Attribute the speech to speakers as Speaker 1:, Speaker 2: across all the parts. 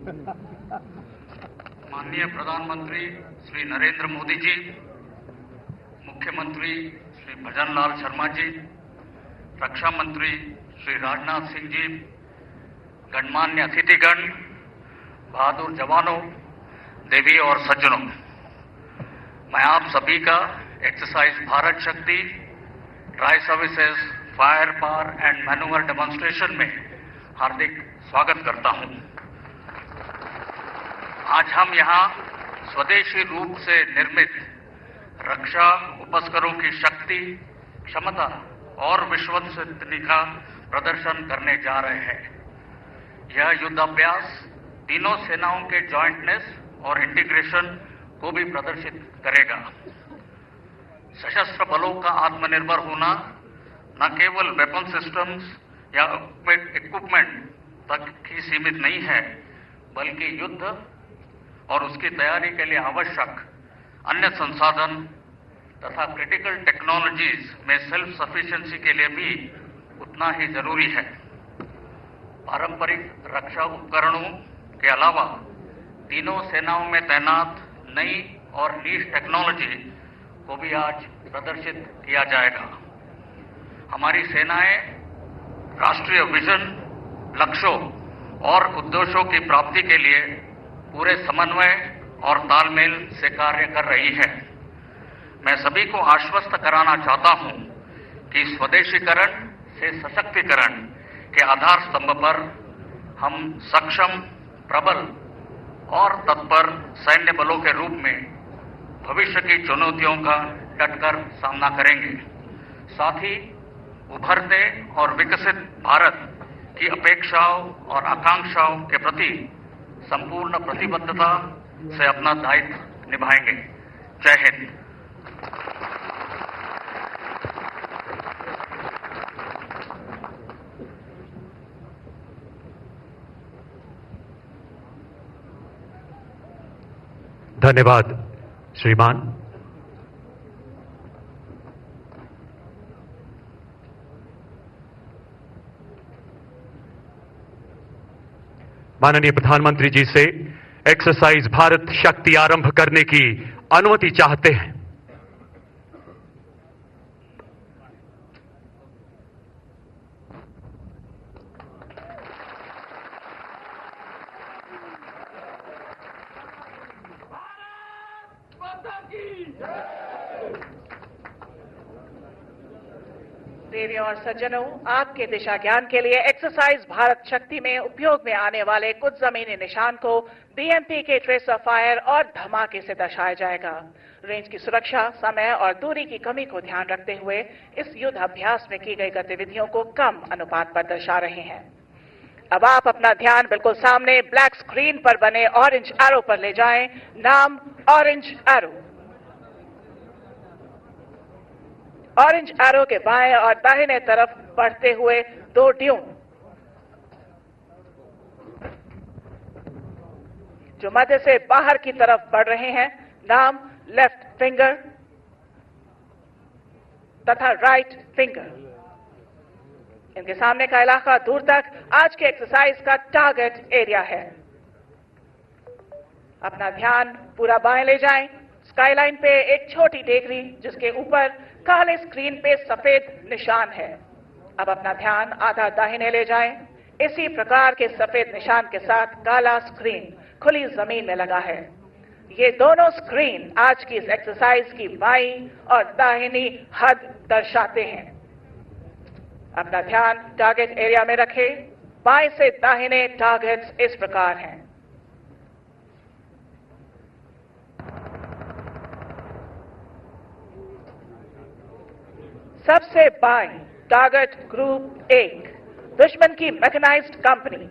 Speaker 1: माननीय प्रधानमंत्री श्री नरेंद्र मोदी जी, मुख्यमंत्री श्री भजन लाल शर्मा जी, रक्षा मंत्री श्री राजनाथ सिंह जी, गणमान्य अतिथिगण, बहादुर जवानों, देवी और सज्जनों, मैं आप सभी का एक्सरसाइज भारत शक्ति, tri services, fire power and manoeuvre demonstration में हार्दिक स्वागत करता हूं। आज हम यहां स्वदेशी रूप से निर्मित रक्षा उपकरणों की शक्ति, क्षमता और विश्वसनीयता का प्रदर्शन करने जा रहे हैं। यह युद्धाभ्यास तीनों सेनाओं के जॉइंटनेस और इंटीग्रेशन को भी प्रदर्शित करेगा। सशस्त्र बलों का आत्मनिर्भर होना न केवल वेपन सिस्टम्स या इक्विपमेंट तक ही सीमित नहीं है, बल्कि युद्ध और उसकी तैयारी के लिए आवश्यक अन्य संसाधन तथा क्रिटिकल टेक्नोलॉजीज में सेल्फ सफिशिएंसी के लिए भी उतना ही जरूरी है। पारंपरिक रक्षा उपकरणों के अलावा तीनों सेनाओं में तैनात नई और नीश टेक्नोलॉजी को भी आज प्रदर्शित किया जाएगा। हमारी सेनाएं राष्ट्रीय विजन, लक्ष्यों और उद्देश्यों की प्राप्ति के लिए पूरे समन्वय और तालमेल से कार्य कर रही है। मैं सभी को आश्वस्त कराना चाहता हूं कि स्वदेशीकरण से सशक्तिकरण के आधार स्तंभ पर हम सक्षम, प्रबल और तत्पर सैन्य बलों के रूप में भविष्य की चुनौतियों का डटकर सामना करेंगे। साथ ही उभरते और विकसित भारत की अपेक्षाओं और आकांक्षाओं के प्रति संपूर्ण प्रतिबद्धता से अपना दायित्व निभाएंगे। जय हिंद।
Speaker 2: धन्यवाद श्रीमान। माननीय प्रधानमंत्री जी से एक्सरसाइज भारत शक्ति आरंभ करने की अनुमति चाहते हैं।
Speaker 3: देवियों और सज्जनों, आपके दिशा ज्ञान के लिए एक्सरसाइज भारत शक्ति में उपयोग में आने वाले कुछ जमीनी निशान को बीएमपी के ट्रेसर फायर और धमाके से दर्शाया जाएगा। रेंज की सुरक्षा, समय और दूरी की कमी को ध्यान रखते हुए इस युद्ध अभ्यास में की गई गतिविधियों को कम अनुपात पर दर्शा रहे हैं। अब आप अपना ध्यान बिल्कुल सामने ब्लैक स्क्रीन पर बने ऑरेंज एरो पर ले जाएं। नाम ऑरेंज एरो। ऑरेंज एरो के बाएं और दाहिने तरफ बढ़ते हुए दो ड्यून जो मध्य से बाहर की तरफ बढ़ रहे हैं, नाम लेफ्ट फिंगर तथा राइट फिंगर। इनके सामने का इलाका दूर तक आज के एक्सरसाइज का टारगेट एरिया है। अपना ध्यान पूरा बाएं ले जाएं। स्काईलाइन पे एक छोटी टेकरी जिसके ऊपर काले स्क्रीन पे सफेद निशान है। अब अपना ध्यान आधा दाहिने ले जाएं। इसी प्रकार के सफेद निशान के साथ काला स्क्रीन खुली जमीन में लगा है। ये दोनों स्क्रीन आज की इस एक्सरसाइज की बाईं और दाहिनी हद दर्शाते हैं। अपना ध्यान टारगेट एरिया में रखें। बाएं से दाहिने टारगेट्स इस प्रकार हैं। सबसे बाएं टारगेट ग्रुप 1, दुश्मन की मैकेनाइज्ड कंपनी।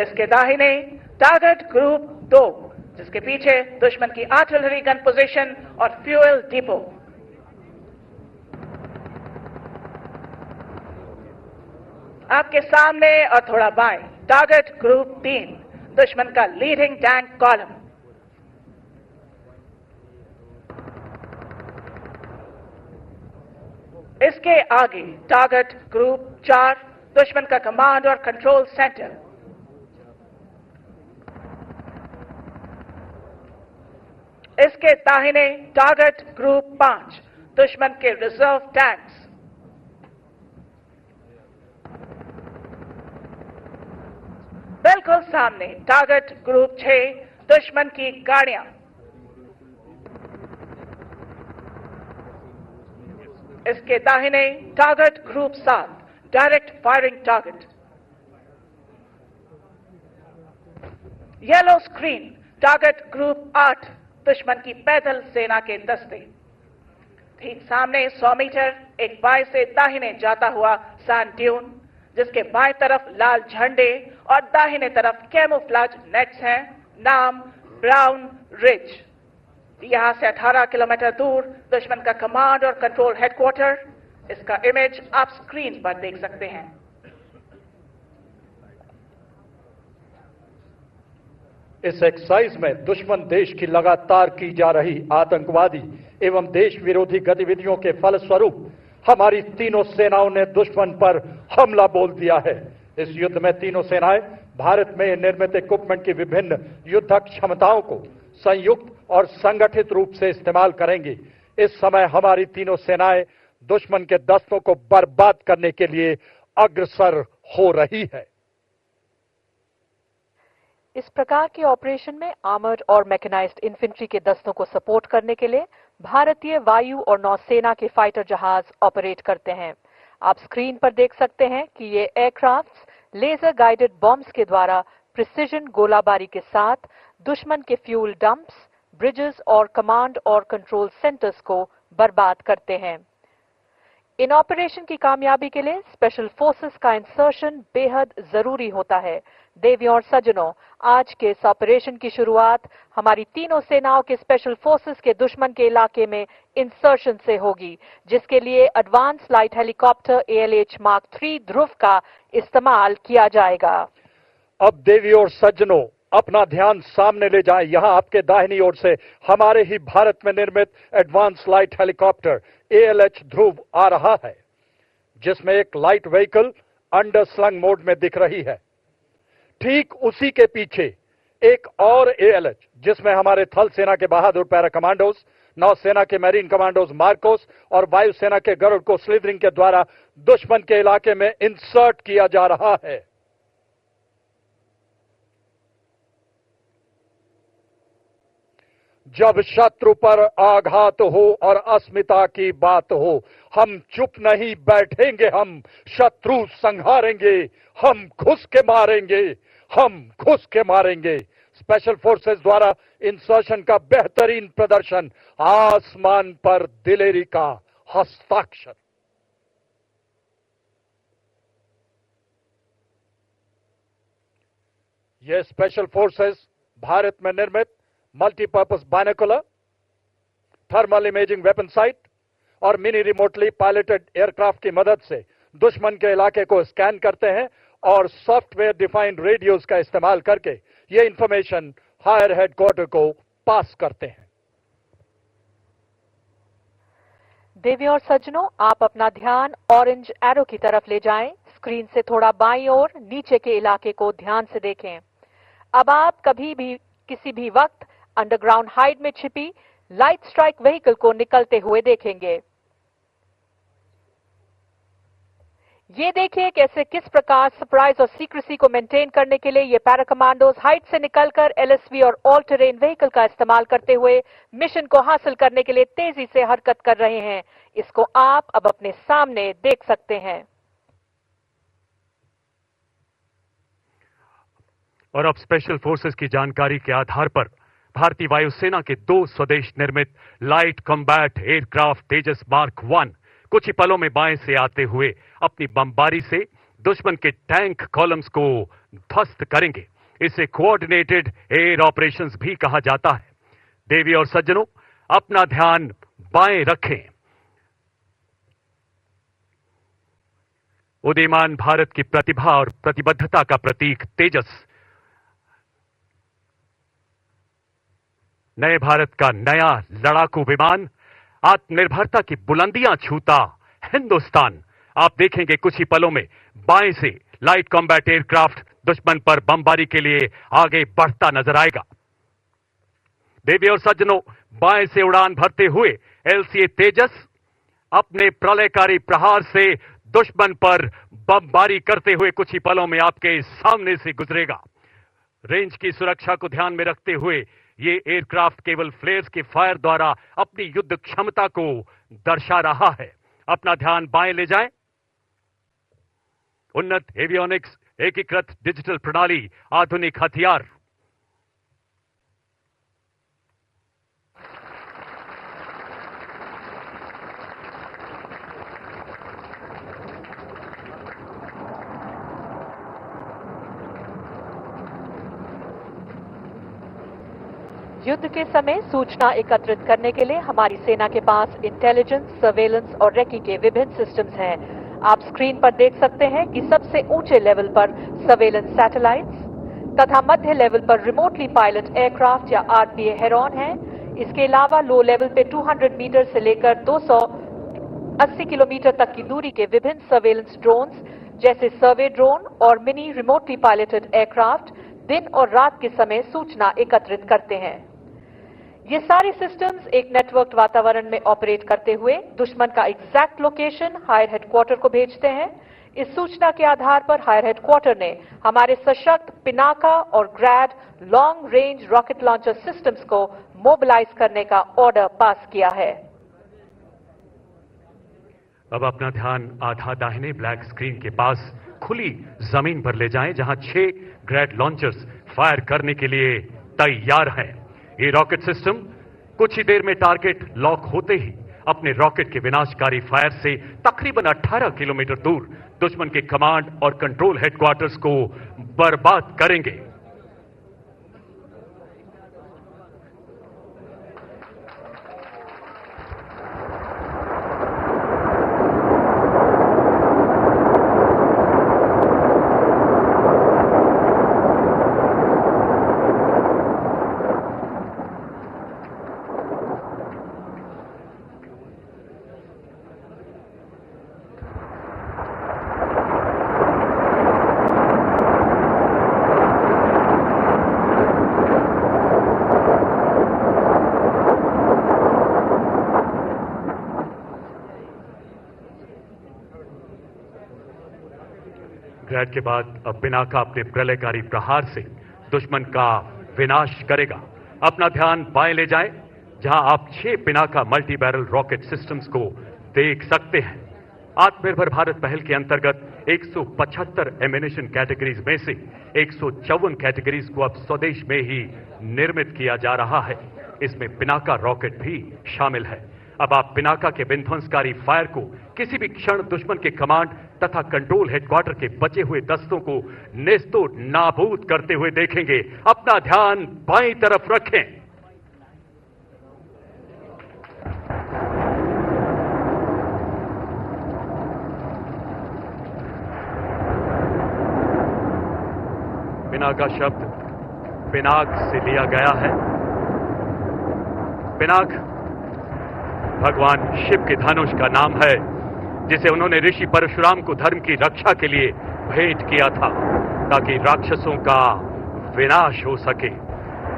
Speaker 3: इसके दाहिने टारगेट ग्रुप 2, जिसके पीछे दुश्मन की आर्टिलरी गन पोजीशन और फ्यूल डिपो। आपके सामने और थोड़ा बाएं टारगेट ग्रुप 3, दुश्मन का लीडिंग टैंक कॉलम। इसके आगे टारगेट ग्रुप 4 दुश्मन का कमांड और कंट्रोल सेंटर। इसके दाहिने टारगेट ग्रुप 5 दुश्मन के रिजर्व टैंक्स। बिल्कुल सामने टारगेट ग्रुप 6 दुश्मन की गाड़ियां। इसके दाहिने target group 7 direct firing target. Yellow screen target group 8 दुश्मन की पैदल सेना के दस्ते। ठीक सामने 100 मीटर एक बाएं से दाहिने जाता हुआ सैंड ड्यून, जिसके बाएं तरफ लाल झंडे और दाहिने तरफ कैमोफ्लेज नेट्स हैं। नाम ब्राउन रिज। यहां से 18 किलोमीटर दूर दुश्मन का कमांड और कंट्रोल हेडक्वार्टर। इसका इमेज आप स्क्रीन पर देख सकते हैं।
Speaker 4: इस एक्सरसाइज में दुश्मन देश की लगातार की जा रही आतंकवादी एवं देश विरोधी गतिविधियों के फलस्वरूप हमारी तीनों सेनाओं ने दुश्मन पर हमला बोल दिया है। इस युद्ध में तीनों सेनाएं भारत में निर्मित इक्विपमेंट की विभिन्न युद्धक क्षमताओं को संयुक्त और संगठित रूप से इस्तेमाल करेंगी। इस समय हमारी तीनों सेनाएं दुश्मन के दस्तों को बर्बाद करने के लिए अग्रसर हो रही है।
Speaker 5: इस प्रकार के ऑपरेशन में आर्मर्ड और मैकेनाइज्ड इन्फेंट्री के दस्तों को सपोर्ट करने के लिए भारतीय वायु और नौसेना के फाइटर जहाज ऑपरेट करते हैं। आप स्क्रीन पर देख सकते हैं कि ये एयरक्राफ्ट्स लेजर गाइडेड बॉम्ब्स के द्वारा प्रिसिजन गोलाबारी के साथ दुश्मन के फ्यूल डंप्स, ब्रिजेस और कमांड और कंट्रोल सेंटर्स को बर्बाद करते हैं। इन ऑपरेशन की कामयाबी के लिए स्पेशल फोर्सेस का इंसर्शन बेहद जरूरी होता है। देवियों और सज्जनों, आज के इस ऑपरेशन की शुरुआत हमारी तीनों सेनाओं के स्पेशल फोर्सेस के दुश्मन के इलाके में इंसर्शन से होगी, जिसके लिए advance light helicopter ALH mark 3 ध्रुव का इस्तेमाल किया जाएगा।
Speaker 4: अब देवियों और सज्जनों, अपना ध्यान सामने ले जाएं। यहां आपके दाहिनी ओर से हमारे ही भारत में निर्मित एडवांस लाइट हेलीकॉप्टर ALH ध्रुव आ रहा है, जिसमें एक light vehicle under slung mode में दिख रही है। ठीक उसी के पीछे एक और ALH, जिसमें हमारे थल सेना के बहादुर पैरा कमांडोज, नौसेना के मैरीन कमांडोज मार्कोस और वायुसेना के गरुड़ को स्लिदरिंग के द्वारा दुश्मन के इलाके में इंसर्ट किया जा रहा है। जब शत्रु पर आघात हो और अस्मिता की बात हो, हम चुप नहीं बैठेंगे, हम शत्रु संहारेंगे, हम घुस के मारेंगे, हम घुस के मारेंगे। स्पेशल फोर्सेस द्वारा इंसर्शन का बेहतरीन प्रदर्शन, आसमान पर दिलेरी का हस्ताक्षर। यह स्पेशल फोर्सेस भारत में निर्मित multipurpose binocular, thermal imaging weapon site और मिनी रिमोटली पायलटेड एयरक्राफ्ट की मदद से दुश्मन के इलाके को स्कैन करते हैं और सॉफ्टवेयर डिफाइंड रेडियोज का इस्तेमाल करके ये इंफॉर्मेशन हायर हेडक्वार्टर को पास करते हैं।
Speaker 5: देवियों और सज्जनों, आप अपना ध्यान ऑरेंज एरो की तरफ ले जाएं। स्क्रीन से थोड़ा बाईं ओर नीचे के इलाके को ध्यान से देखें। अब आप कभी भी किसी भी वक्त अंडरग्राउंड हाइड में छिपी लाइट स्ट्राइक व्हीकल को निकलते हुए देखेंगे। ये देखिए कैसे किस प्रकार सरप्राइज और सीक्रेसी को मेंटेन करने के लिए ये पैरा कमांडोज हाइट से निकलकर LSV और ऑल टेरेन व्हीकल का इस्तेमाल करते हुए मिशन को हासिल करने के लिए तेजी से हरकत कर रहे हैं। इसको आप अब अपने सामने देख सकते हैं।
Speaker 2: और अब स्पेशल फोर्सेस की जानकारी के आधार पर भारतीय वायुसेना के 2 स्वदेश निर्मित लाइट कॉम्बैट एयरक्राफ्ट तेजस मार्क 1 कुछ ही पलों में बाएं से आते हुए अपनी बमबारी से दुश्मन के टैंक कॉलम्स को ध्वस्त करेंगे। इसे कोऑर्डिनेटेड एयर ऑपरेशंस भी कहा जाता है। देवी और सज्जनों, अपना ध्यान बाएं रखें। उदीयमान भारत की प्रतिभा और प्रतिबद्धता का प्रतीक तेजस नए भारत का नया लड़ाकू विमान आत्मनिर्भरता की बुलंदियां छूता हिंदुस्तान। आप देखेंगे कुछ ही पलों में बाएं से लाइट कॉम्बैट एयरक्राफ्ट दुश्मन पर बमबारी के लिए आगे बढ़ता नजर आएगा। देवी और सज्जनों, बाएं से उड़ान भरते हुए LCA तेजस अपने प्रलयकारी प्रहार से दुश्मन पर बमबारी करते हुए कुछ ही पलों में आपके सामने से गुजरेगा। रेंज की सुरक्षा को ध्यान में रखते हुए ये एयरक्राफ्ट केवल फ्लेयर्स के फायर द्वारा अपनी युद्ध क्षमता को दर्शा रहा है। अपना ध्यान बाएं ले जाएं। उन्नत एवियोनिक्स, एकीकृत डिजिटल प्रणाली, आधुनिक हथियार।
Speaker 5: युद्ध के समय सूचना एकत्रित करने के लिए हमारी सेना के पास इंटेलिजेंस, सर्वेलेंस और रेकी के विभिन्न सिस्टम्स हैं। आप स्क्रीन पर देख सकते हैं कि सबसे ऊंचे लेवल पर सर्वेलेंस सैटेलाइट्स तथा मध्य लेवल पर रिमोटली पायलट एयरक्राफ्ट या RPA हेरॉन हैं। इसके अलावा लो लेवल पे 200 मीटर से लेकर 280 किलोमीटर तक की दूरी के विभिन्न सर्वेलेंस ड्रोन्स जैसे सर्वे ड्रोन और मिनी रिमोटली पायलटेड एयरक्राफ्ट दिन और रात के समय सूचना एकत्रित करते हैं। ये सारे सिस्टम्स एक नेटवर्क वातावरण में ऑपरेट करते हुए दुश्मन का एग्जैक्ट लोकेशन हायर हेडक्वार्टर को भेजते हैं। इस सूचना के आधार पर हायर हेडक्वार्टर ने हमारे सशक्त पिनाका और Grad long range rocket launcher systems को मोबिलाइज करने का ऑर्डर पास किया है।
Speaker 2: अब अपना ध्यान आधा दाहिने ब्लैक स्क्रीन के पास खुली जमीन पर ले जाएं, जहां 6 ग्रैड लॉन्चर्स फायर करने के लिए तैयार हैं। ये रॉकेट सिस्टम कुछ ही देर में टारगेट लॉक होते ही अपने रॉकेट के विनाशकारी फायर से तकरीबन 18 किलोमीटर दूर दुश्मन के कमांड और कंट्रोल हेडक्वार्टर्स को बर्बाद करेंगे। ग्रैड के बाद अब पिनाका अपने प्रलयकारी प्रहार से दुश्मन का विनाश करेगा। अपना ध्यान बाएं ले जाएं, जहां आप 6 Pinaka multi barrel rocket systems को देख सकते हैं। आत्मनिर्भर भारत पहल के अंतर्गत 175 एमिनेशन कैटेगरीज में से 154 कैटेगरीज को अब स्वदेश में ही निर्मित किया जा रहा है। इसमें पिनाका रॉकेट भी शामिल है। अब आप पिनाका के विध्वंसकारी फायर को किसी भी क्षण दुश्मन के कमांड तथा कंट्रोल हेडक्वार्टर के बचे हुए दस्तों को नेस्तो नाबूद करते हुए देखेंगे। अपना ध्यान बाईं तरफ रखें। पिनाका शब्द पिनाक से लिया गया है। पिनाक भगवान शिव के धनुष का नाम है, जिसे उन्होंने ऋषि परशुराम को धर्म की रक्षा के लिए भेंट किया था, ताकि राक्षसों का विनाश हो सके।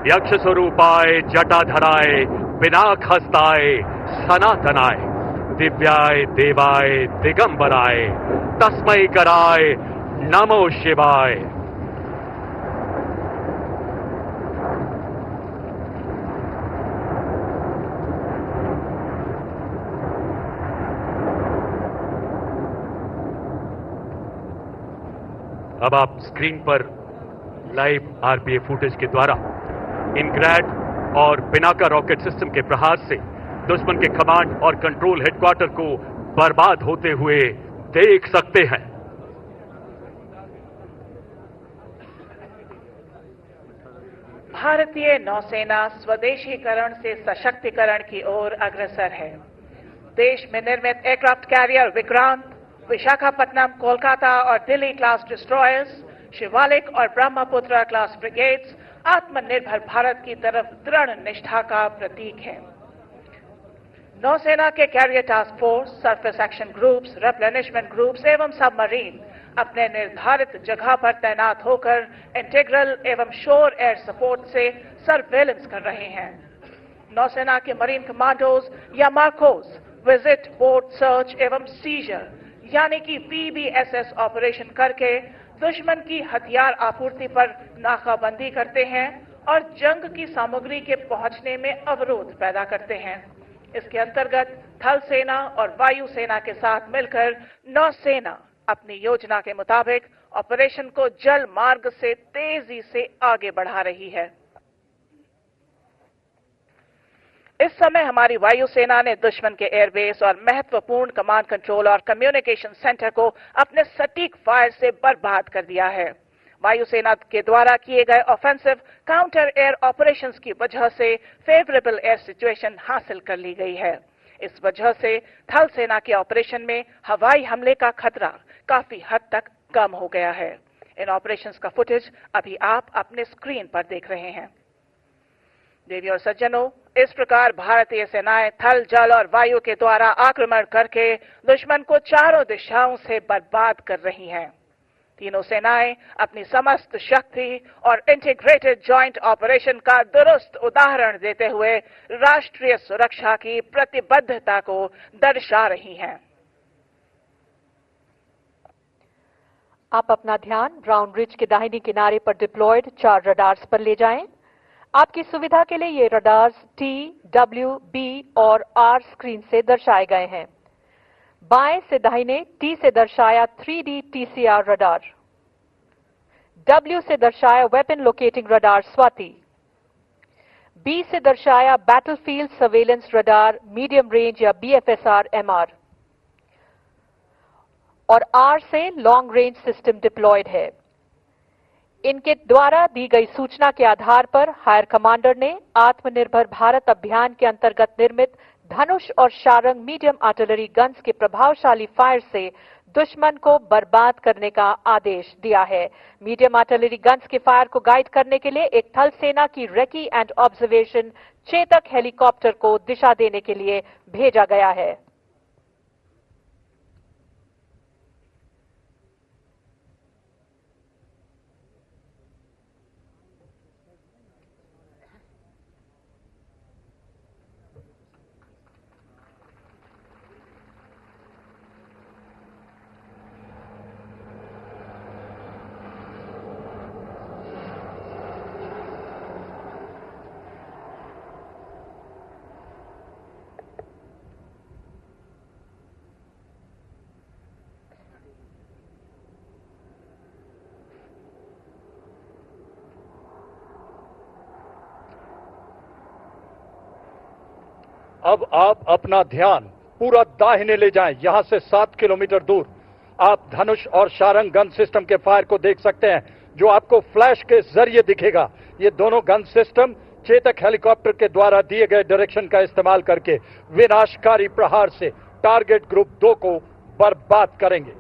Speaker 2: यक्ष स्वरूपाय जटाधराय पिनाक हस्ताय सनातनाय दिव्याय देवाय दिगंबराय तस्मै कराय नमो शिवाय। अब आप स्क्रीन पर लाइव RPA फुटेज के द्वारा इन ग्रैड और पिनाका रॉकेट सिस्टम के प्रहार से दुश्मन के कमांड और कंट्रोल हेडक्वार्टर को बर्बाद होते हुए देख सकते हैं।
Speaker 3: भारतीय नौसेना स्वदेशीकरण से सशक्तिकरण की ओर अग्रसर है। देश में निर्मित एयरक्राफ्ट कैरियर विक्रांत, विशाखापट्टनम, कोलकाता और दिल्ली क्लास डिस्ट्रॉयर्स, शिवालिक और ब्रह्मपुत्र क्लास ब्रिगेड्स आत्मनिर्भर भारत की तरफ दृढ़ निष्ठा का प्रतीक है। नौसेना के carrier task force, surface action groups, replenishment groups एवं सबमरीन अपने निर्धारित जगह पर तैनात होकर इंटीग्रल एवं शोर एयर सपोर्ट से सर्वेलेंस कर रहे हैं। नौसेना के मरीन कमांडोज या मार्कोस विजिट, बोट सर्च एवं सीजर यानी कि PBSS ऑपरेशन करके दुश्मन की हथियार आपूर्ति पर नाकाबंदी करते हैं और जंग की सामग्री के पहुंचने में अवरोध पैदा करते हैं। इसके अंतर्गत थल सेना और वायु सेना के साथ मिलकर नौसेना अपनी योजना के मुताबिक ऑपरेशन को जल मार्ग से तेजी से आगे बढ़ा रही है। इस समय हमारी वायुसेना ने दुश्मन के एयरबेस और महत्वपूर्ण कमांड कंट्रोल और कम्युनिकेशन सेंटर को अपने सटीक फायर से बर्बाद कर दिया है। वायुसेना के द्वारा किए गए ऑफेंसिव काउंटर एयर ऑपरेशंस की वजह से फेवरेबल एयर सिचुएशन हासिल कर ली गई है। इस वजह से थल सेना के ऑपरेशन में हवाई हमले का खतरा काफी हद तक कम हो गया है। इन ऑपरेशंस का फुटेज अभी आप अपने स्क्रीन पर देख रहे हैं। देवी और सज्जनों, इस प्रकार भारतीय सेनाएं थल, जल और वायु के द्वारा आक्रमण करके दुश्मन को चारों दिशाओं से बर्बाद कर रही हैं। तीनों सेनाएं अपनी समस्त शक्ति और इंटीग्रेटेड जॉइंट ऑपरेशन का दुरुस्त उदाहरण देते हुए राष्ट्रीय सुरक्षा की प्रतिबद्धता को दर्शा रही हैं।
Speaker 5: आप अपना ध्यान ब्राउन रिज के दाहिने किनारे पर डिप्लॉयड 4 रडार्स पर ले जाएं। आपकी सुविधा के लिए ये रडार्स T, W, B और R स्क्रीन से दर्शाए गए हैं। बाएं से दाहिने T से दर्शाया 3D TCR रडार, W से दर्शाया weapon locating radar Swati, B से दर्शाया battlefield surveillance radar medium range या BFSR MR और R से लॉन्ग रेंज सिस्टम डिप्लॉयड है। इनके द्वारा दी गई सूचना के आधार पर हायर कमांडर ने आत्मनिर्भर भारत अभियान के अंतर्गत निर्मित धनुष और शारंग मीडियम आर्टिलरी गन्स के प्रभावशाली फायर से दुश्मन को बर्बाद करने का आदेश दिया है। मीडियम आर्टिलरी गन्स के फायर को गाइड करने के लिए एक थल सेना की recce and observation Chetak helicopter को दिशा देने के लिए भेजा गया है।
Speaker 4: अब आप अपना ध्यान पूरा दाहिने ले जाएं। यहां से 7 किलोमीटर दूर आप धनुष और शारंग गन सिस्टम के फायर को देख सकते हैं, जो आपको फ्लैश के जरिए दिखेगा। ये दोनों गन सिस्टम चेतक हेलीकॉप्टर के द्वारा दिए गए डायरेक्शन का इस्तेमाल करके विनाशकारी प्रहार से टारगेट ग्रुप 2 को बर्बाद करेंगे।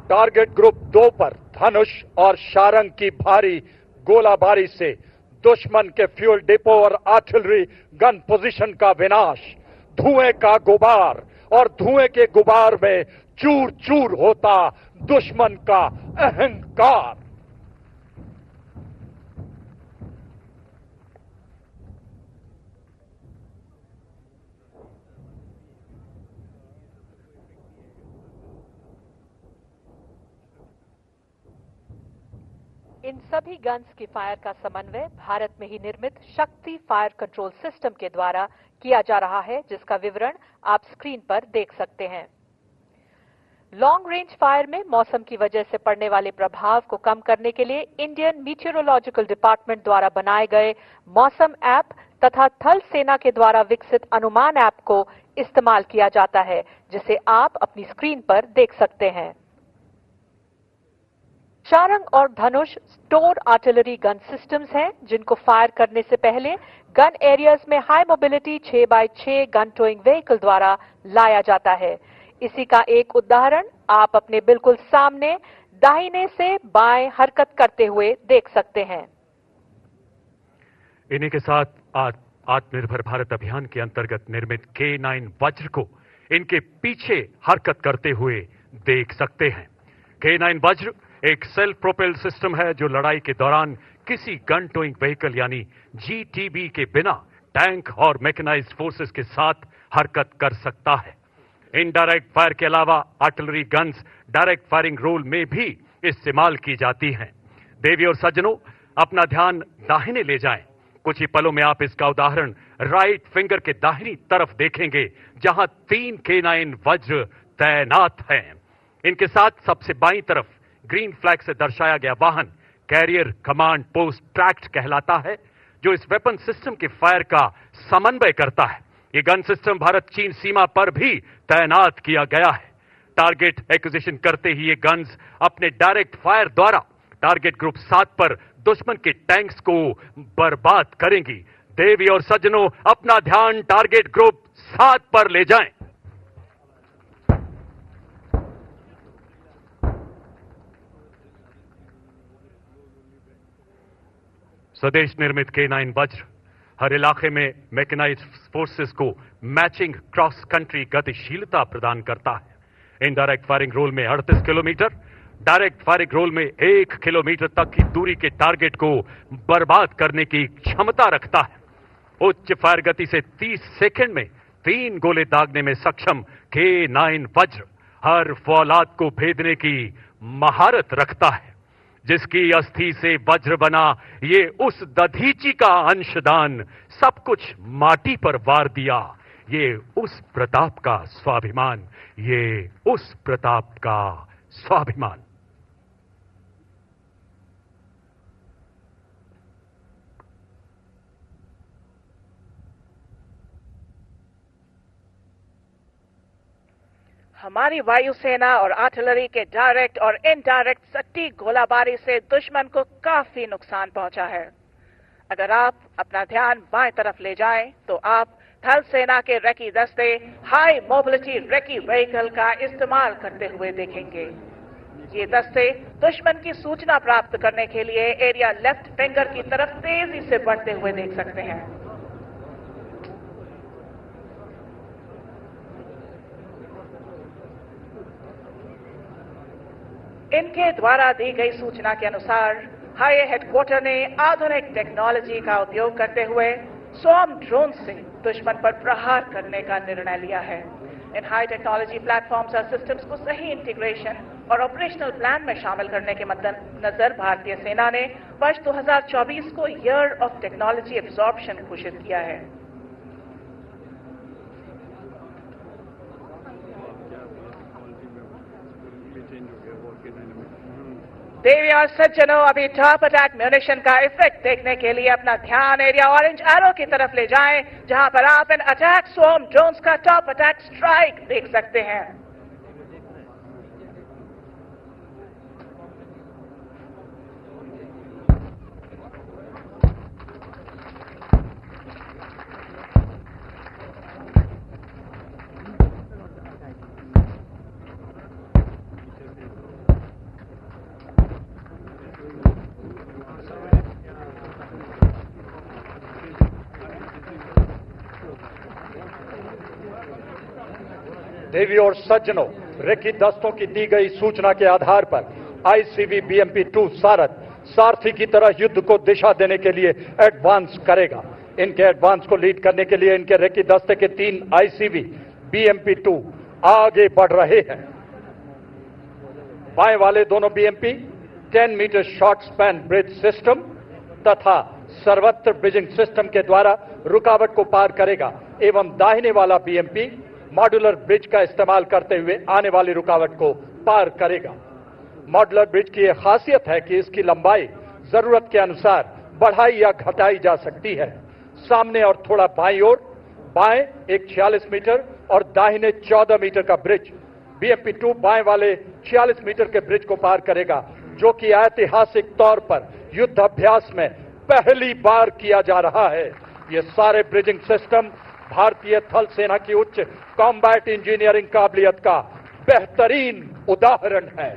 Speaker 4: टारगेट ग्रुप 2 पर धनुष और शारंग की भारी गोलाबारी से दुश्मन के फ्यूल डिपो और आर्टिलरी गन पोजीशन का विनाश, धुएं का गुबार और धुएं के गुबार में चूर चूर होता दुश्मन का अहंकार।
Speaker 5: इन सभी गन्स की फायर का समन्वय भारत में ही निर्मित शक्ति फायर कंट्रोल सिस्टम के द्वारा किया जा रहा है, जिसका विवरण आप स्क्रीन पर देख सकते हैं। लॉन्ग रेंज फायर में मौसम की वजह से पड़ने वाले प्रभाव को कम करने के लिए इंडियन मीटियोरोलॉजिकल डिपार्टमेंट द्वारा बनाए गए मौसम ऐप तथा थल सेना के द्वारा विकसित अनुमान ऐप को इस्तेमाल किया जाता है, जिसे आप अपनी स्क्रीन पर देख सकते हैं। शारंग और धनुष स्टोर आर्टिलरी गन सिस्टम्स हैं, जिनको फायर करने से पहले गन एरियाज में high mobility 6x6 gun towing vehicle द्वारा लाया जाता है। इसी का एक उदाहरण आप अपने बिल्कुल सामने दाहिने से बाएं हरकत करते हुए देख सकते हैं।
Speaker 2: इन्हीं के साथ आत्मनिर्भर भारत अभियान के अंतर्गत निर्मित K9 वज्र को इनके पीछे हरकत करते हुए देख सकते हैं। K9 वज्र एक सेल्फ प्रोपेल्ड सिस्टम है जो लड़ाई के दौरान किसी गन टोइंग व्हीकल यानी GTB के बिना टैंक और मैकेनाइज्ड फोर्सेस के साथ हरकत कर सकता है। इनडायरेक्ट फायर के अलावा artillery guns direct firing role में भी इस्तेमाल की जाती हैं। देवी और सज्जनों, अपना ध्यान दाहिने ले जाएं। कुछ ही पलों में आप इसका उदाहरण राइट फिंगर के दाहिनी तरफ देखेंगे, जहां 3 K9 वज्र तैनात हैं। इनके साथ सबसे बाईं तरफ ग्रीन फ्लैग से दर्शाया गया वाहन कैरियर कमांड पोस्ट ट्रैक्ट कहलाता है, जो इस वेपन सिस्टम के फायर का समन्वय करता है। ये गन सिस्टम भारत चीन सीमा पर भी तैनात किया गया है। टारगेट एक्विजिशन करते ही ये गन्स अपने डायरेक्ट फायर द्वारा टारगेट ग्रुप 7 पर दुश्मन के टैंक्स को बर्बाद करेंगी। देवी और सज्जनों, अपना ध्यान टारगेट ग्रुप 7 पर ले जाएं। स्वदेश निर्मित K9 वज्र हर इलाके में मैकेनाइज्ड फोर्सेस को मैचिंग क्रॉस कंट्री गतिशीलता प्रदान करता है। इनडायरेक्ट फायरिंग रोल में 38 किलोमीटर, डायरेक्ट फायरिंग रोल में 1 किलोमीटर तक की दूरी के टारगेट को बर्बाद करने की क्षमता रखता है। उच्च फायर गति से 30 सेकंड में 3 गोले दागने में सक्षम K9 वज्र हर फौलाद को भेदने की महारत रखता है। जिसकी अस्थि से वज्र बना, ये उस दधीची का अंशदान सब कुछ माटी पर वार दिया। ये उस प्रताप का स्वाभिमान, ये उस प्रताप का स्वाभिमान।
Speaker 3: हमारी वायुसेना और आर्टिलरी के डायरेक्ट और इनडायरेक्ट सटीक गोलाबारी से दुश्मन को काफी नुकसान पहुंचा है। अगर आप अपना ध्यान बाएं तरफ ले जाएं, तो आप थल सेना के रेकी दस्ते हाई मोबिलिटी रेकी व्हीकल का इस्तेमाल करते हुए देखेंगे। ये दस्ते दुश्मन की सूचना प्राप्त करने के लिए एरिया लेफ्ट फिंगर की तरफ तेजी से बढ़ते हुए देख सकते हैं। इनके द्वारा दी गई सूचना के अनुसार हाई हेडक्वार्टर ने आधुनिक टेक्नोलॉजी का उपयोग करते हुए स्वॉर्म ड्रोन से दुश्मन पर प्रहार करने का निर्णय लिया है। इन हाई टेक्नोलॉजी प्लेटफॉर्म्स और सिस्टम्स को सही इंटीग्रेशन और ऑपरेशनल प्लान में शामिल करने के मद्देनजर भारतीय सेना ने वर्ष 2024 को ईयर ऑफ टेक्नोलॉजी एब्जॉर्प्शन घोषित किया है। देवी और सज्जनों, अभी टॉप अटैक म्यूनिशन का इफेक्ट देखने के लिए अपना ध्यान एरिया ऑरेंज एरो की तरफ ले जाएं, जहां पर आप इन अटैक स्वॉर्म ड्रोन्स का टॉप अटैक स्ट्राइक देख सकते हैं।
Speaker 4: देवी और सज्जनों, रेकी दस्तों की दी गई सूचना के आधार पर ICV BMP-2 सारथ सारथी की तरह युद्ध को दिशा देने के लिए एडवांस करेगा। इनके एडवांस को लीड करने के लिए इनके रेकी दस्ते के 3 ICV BMP-2 आगे बढ़ रहे हैं। बाएं वाले दोनों BMP 10 metre short span bridge system तथा सर्वत्र ब्रिजिंग सिस्टम के द्वारा रुकावट को पार करेगा एवं दाहिने वाला BMP मॉड्यूलर ब्रिज का इस्तेमाल करते हुए आने वाली रुकावट को पार करेगा। मॉड्यूलर ब्रिज की यह खासियत है कि इसकी लंबाई जरूरत के अनुसार बढ़ाई या घटाई जा सकती है। सामने और थोड़ा बाईं ओर, बाएं एक 46 मीटर और दाहिने 14 मीटर का ब्रिज BMP-2 बाएं वाले 46 मीटर के ब्रिज को पार करेगा, जो कि ऐतिहासिक तौर पर युद्ध अभ्यास में पहली बार किया जा रहा है। ये सारे ब्रिजिंग सिस्टम भारतीय थल सेना की उच्च कॉम्बैट इंजीनियरिंग काबिलियत का बेहतरीन उदाहरण है।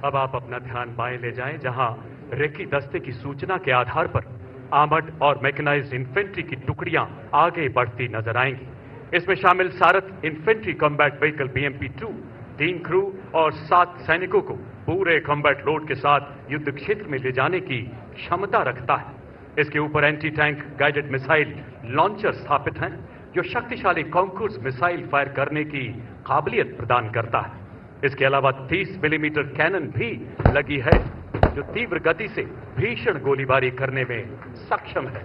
Speaker 2: अब आप अपना ध्यान बाएं ले जाएं, जहां रेकी दस्ते की सूचना के आधार पर आर्मर्ड और मैकेनाइज्ड इन्फेंट्री की टुकड़ियां आगे बढ़ती नजर आएंगी। इसमें शामिल सारथ infantry combat vehicle BMP-2 3 crew और 7 सैनिकों को पूरे कॉम्बैट लोड के साथ युद्ध क्षेत्र में ले जाने की क्षमता रखता है। इसके ऊपर anti tank guided missile launcher स्थापित हैं, जो शक्तिशाली कॉन्कूर्स मिसाइल फायर करने की काबिलियत प्रदान करता है। इसके अलावा 30 मिलीमीटर कैनन भी लगी है, जो तीव्र गति से भीषण गोलीबारी करने में सक्षम है।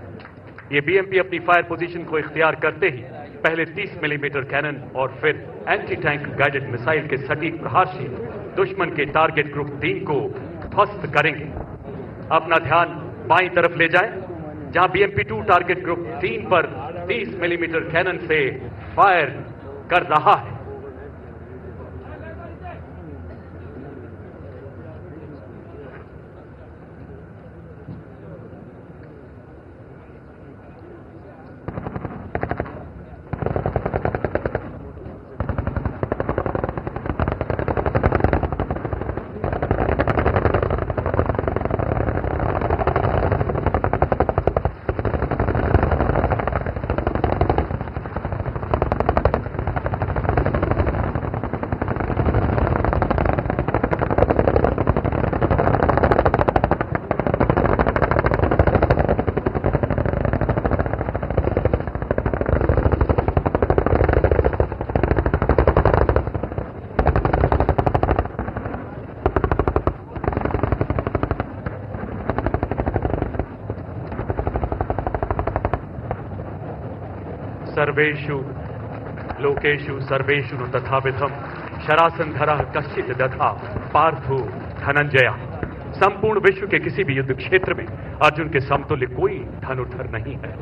Speaker 2: ये BMP अपनी फायर पोजीशन को इख्तियार करते ही पहले 30 मिलीमीटर कैनन और फिर एंटी टैंक गाइडेड मिसाइल के सटीक प्रहार से दुश्मन के टारगेट ग्रुप 3 को ध्वस्त करेंगे। अपना ध्यान बाईं तरफ ले जाएं, जहां BMP-2 टारगेट ग्रुप 3 पर 30 मिलीमीटर कैनन से फायर कर रहा है। सर्वेषु लोकेषु सर्वेषु नु तथाविधम शरासंधरः कश्चित दधा पार्थो धनंजय। संपूर्ण विश्व के किसी भी युद्ध क्षेत्र में अर्जुन के समतुल्य कोई धनुर्धर नहीं है।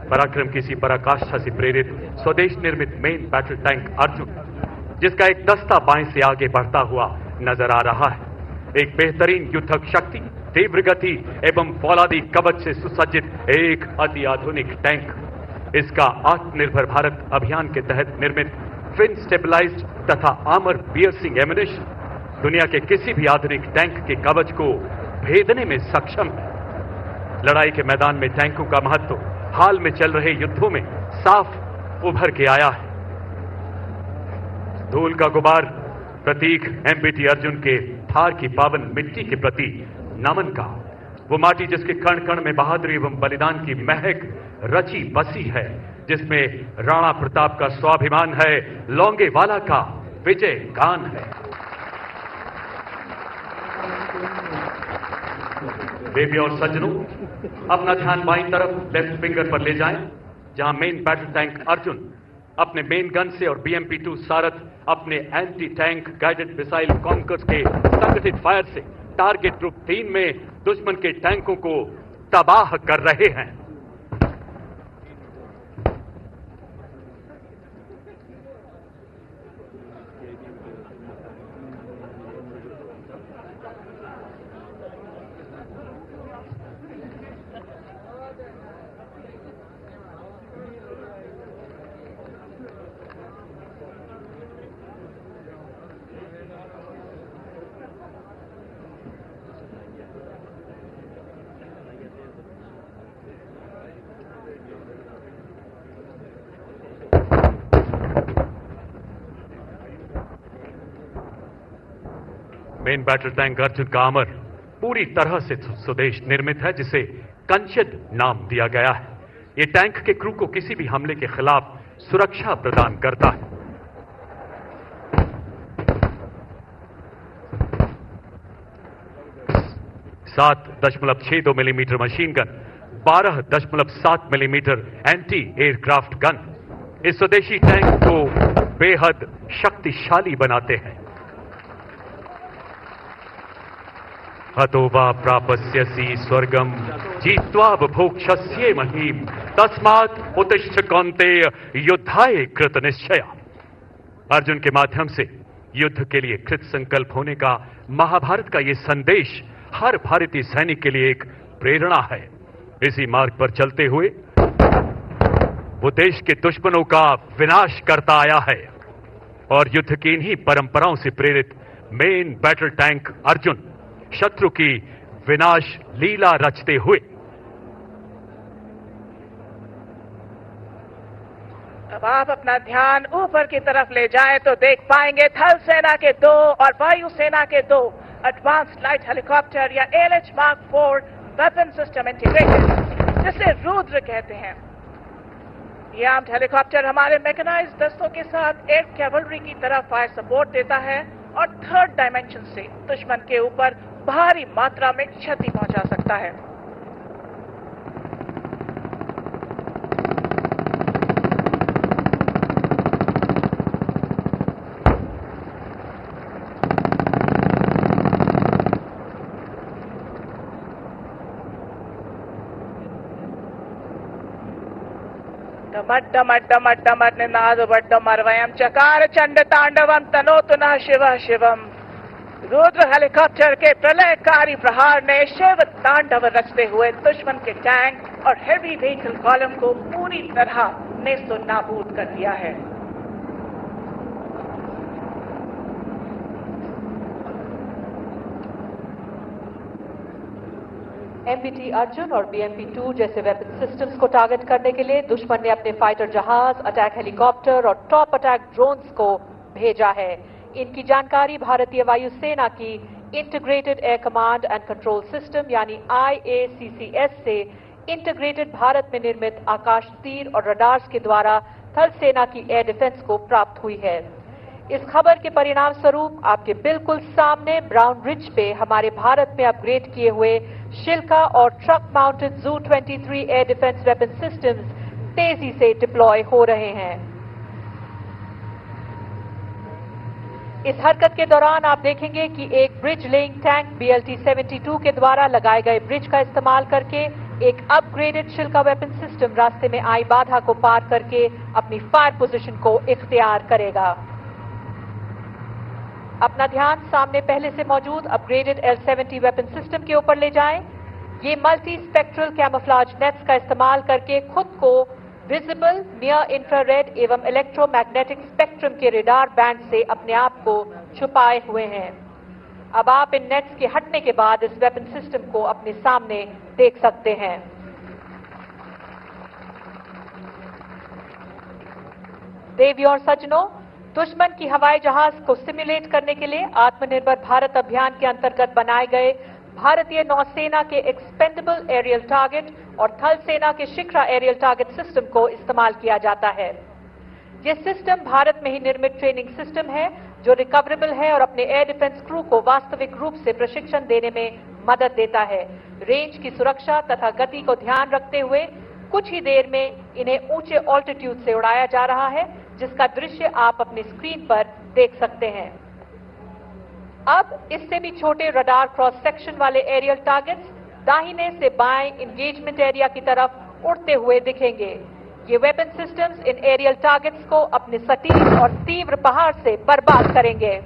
Speaker 2: पराक्रम किसी पराकाष्ठा से प्रेरित स्वदेश निर्मित मेन बैटल टैंक अर्जुन, जिसका एक दस्ता बाएं से आगे बढ़ता हुआ नजर आ रहा है। एक बेहतरीन युद्धक शक्ति, तीव्र गति एवं फौलादी कवच से सुसज्जित एक अति आधुनिक टैंक। इसका आत्मनिर्भर भारत अभियान के तहत निर्मित फिन स्टेबलाइज्ड तथा आर्मर पियर्सिंग एम्युनिशन दुनिया के किसी भी आधुनिक टैंक के कवच को भेदने में सक्षम है। लड़ाई के मैदान में टैंकों का महत्व हाल में चल रहे युद्धों में साफ उभर के आया है। धूल का गुबार प्रतीक MBT अर्जुन के थार की पावन मिट्टी के प्रति नमन का, वो माटी जिसके कण कण में बहादुरी एवं बलिदान की महक रची बसी है, जिसमें राणा प्रताप का स्वाभिमान है, लौंगेवाला का विजय गान है। बेबी और सज्जनों, अपना ध्यान बाईं तरफ लेफ्ट फिंगर पर ले जाएं, जहां मेन बैटल टैंक अर्जुन अपने मेन गन से और BMP-2 सारथ अपने anti tank guided missile conquers के संगठित फायर से टारगेट ग्रुप 3 में दुश्मन के टैंकों को तबाह कर रहे हैं। मेन बैटल टैंक अर्जुन का आर्मर पूरी तरह से स्वदेश निर्मित है, जिसे कंचन नाम दिया गया है। यह टैंक के क्रू को किसी भी हमले के खिलाफ सुरक्षा प्रदान करता है। .62 millimetre machine gun, 12.7 millimetre anti aircraft gun इस स्वदेशी टैंक को बेहद शक्तिशाली बनाते हैं। हतो वा प्रापस्यसि स्वर्गम जीत्वा भोक्ष्यसे महीम तस्मात् उत्तिष्ठ कौन्तेय युद्धाय कृत निश्चय। अर्जुन के माध्यम से युद्ध के लिए कृत संकल्प होने का महाभारत का यह संदेश हर भारतीय सैनिक के लिए एक प्रेरणा है। इसी मार्ग पर चलते हुए वो देश के दुश्मनों का विनाश करता आया है और युद्ध की इन्हीं परंपराओं से प्रेरित मेन बैटल टैंक अर्जुन शत्रु की विनाश लीला रचते हुए।
Speaker 3: अब आप अपना ध्यान ऊपर की तरफ ले जाएं तो देख पाएंगे थल सेना के 2 और वायु सेना के 2 एडवांस्ड लाइट हेलीकॉप्टर या ALH Mark 4 weapon system integrated, जिसे रुद्र कहते हैं। ये आर्म्ड हेलीकॉप्टर हमारे मैकेनाइज्ड दस्तों के साथ एयर कैवलरी की तरह फायर सपोर्ट देता है और थर्ड डायमेंशन से दुश्मन के ऊपर भारी मात्रा में क्षति पहुंचा सकता है। डमड्डमड्डमड्डमड् निनादवड्डमर्वयं चकार चंड तांडवम तनोतु नः शिवः शिवम। रुद्र हेलीकॉप्टर के प्रलयकारी प्रहार ने शिव तांडव रचते हुए दुश्मन के टैंक और हेवी व्हीकल कॉलम को पूरी तरह नेस्तो नाबूद कर दिया है।
Speaker 5: MBT अर्जुन और BMP-2 जैसे वेपन सिस्टम्स को टारगेट करने के लिए दुश्मन ने अपने फाइटर जहाज, अटैक हेलीकॉप्टर और टॉप अटैक ड्रोन्स को भेजा है। इनकी जानकारी भारतीय वायुसेना की integrated air command and control system यानी IACCS से इंटीग्रेटेड भारत में निर्मित आकाश तीर और रडार्स के द्वारा थल सेना की एयर डिफेंस को प्राप्त हुई है। इस खबर के परिणाम स्वरूप आपके बिल्कुल सामने ब्राउन रिज पे हमारे भारत में अपग्रेड किए हुए शिल्का और truck mounted ZU-23 air defence weapon systems तेजी से डिप्लॉय हो रहे हैं। इस हरकत के दौरान आप देखेंगे कि एक ब्रिज लेइंग टैंक BLT-72 के द्वारा लगाए गए ब्रिज का इस्तेमाल करके एक अपग्रेडेड शिल्का वेपन सिस्टम रास्ते में आई बाधा को पार करके अपनी फायर पोजीशन को इख्तियार करेगा। अपना ध्यान सामने पहले से मौजूद अपग्रेडेड L-70 वेपन सिस्टम के ऊपर ले जाएं। ये मल्टी स्पेक्ट्रल कैमोफ्लेज नेट्स का इस्तेमाल करके खुद को विजिबल, नियर इंफ्रारेड एवं इलेक्ट्रोमैग्नेटिक स्पेक्ट्रम के रेडार बैंड से अपने आप को छुपाए हुए हैं। अब आप इन नेट्स के हटने के बाद इस वेपन सिस्टम को अपने सामने देख सकते हैं। देवी और सज्जनों, दुश्मन की हवाई जहाज को सिमुलेट करने के लिए आत्मनिर्भर भारत अभियान के अंतर्गत बनाए गए भारतीय नौसेना के एक्सपेंडेबल एरियल टारगेट और थल सेना के शिखरा एरियल टारगेट सिस्टम को इस्तेमाल किया जाता है। यह सिस्टम भारत में ही निर्मित ट्रेनिंग सिस्टम है जो रिकवरेबल है और अपने एयर डिफेंस क्रू को वास्तविक रूप से प्रशिक्षण देने में मदद देता है। रेंज की सुरक्षा तथा गति को ध्यान रखते हुए कुछ ही देर में इन्हें ऊंचे ऑल्टीट्यूड से उड़ाया जा रहा है, जिसका दृश्य आप अपनी स्क्रीन पर देख सकते हैं। अब इससे भी छोटे रडार क्रॉस सेक्शन वाले एरियल टारगेट्स दाहिने से बाएं इंगेजमेंट एरिया की तरफ उड़ते हुए दिखेंगे। ये वेपन सिस्टम्स इन एरियल टारगेट्स को अपने सटीक और तीव्र प्रहार से बर्बाद करेंगे।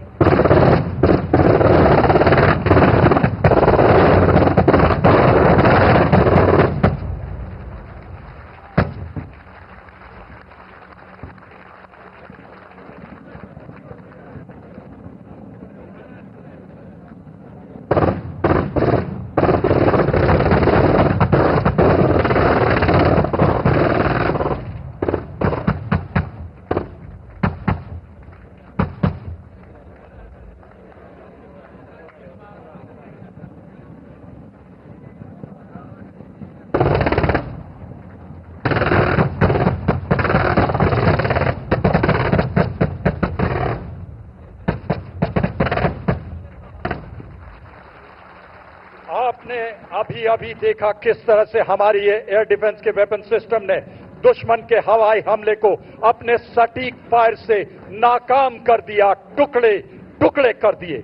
Speaker 4: आपने अभी देखा किस तरह से हमारी ये एयर डिफेंस के वेपन सिस्टम ने दुश्मन के हवाई हमले को अपने सटीक फायर से नाकाम कर दिया, टुकड़े टुकड़े कर दिए।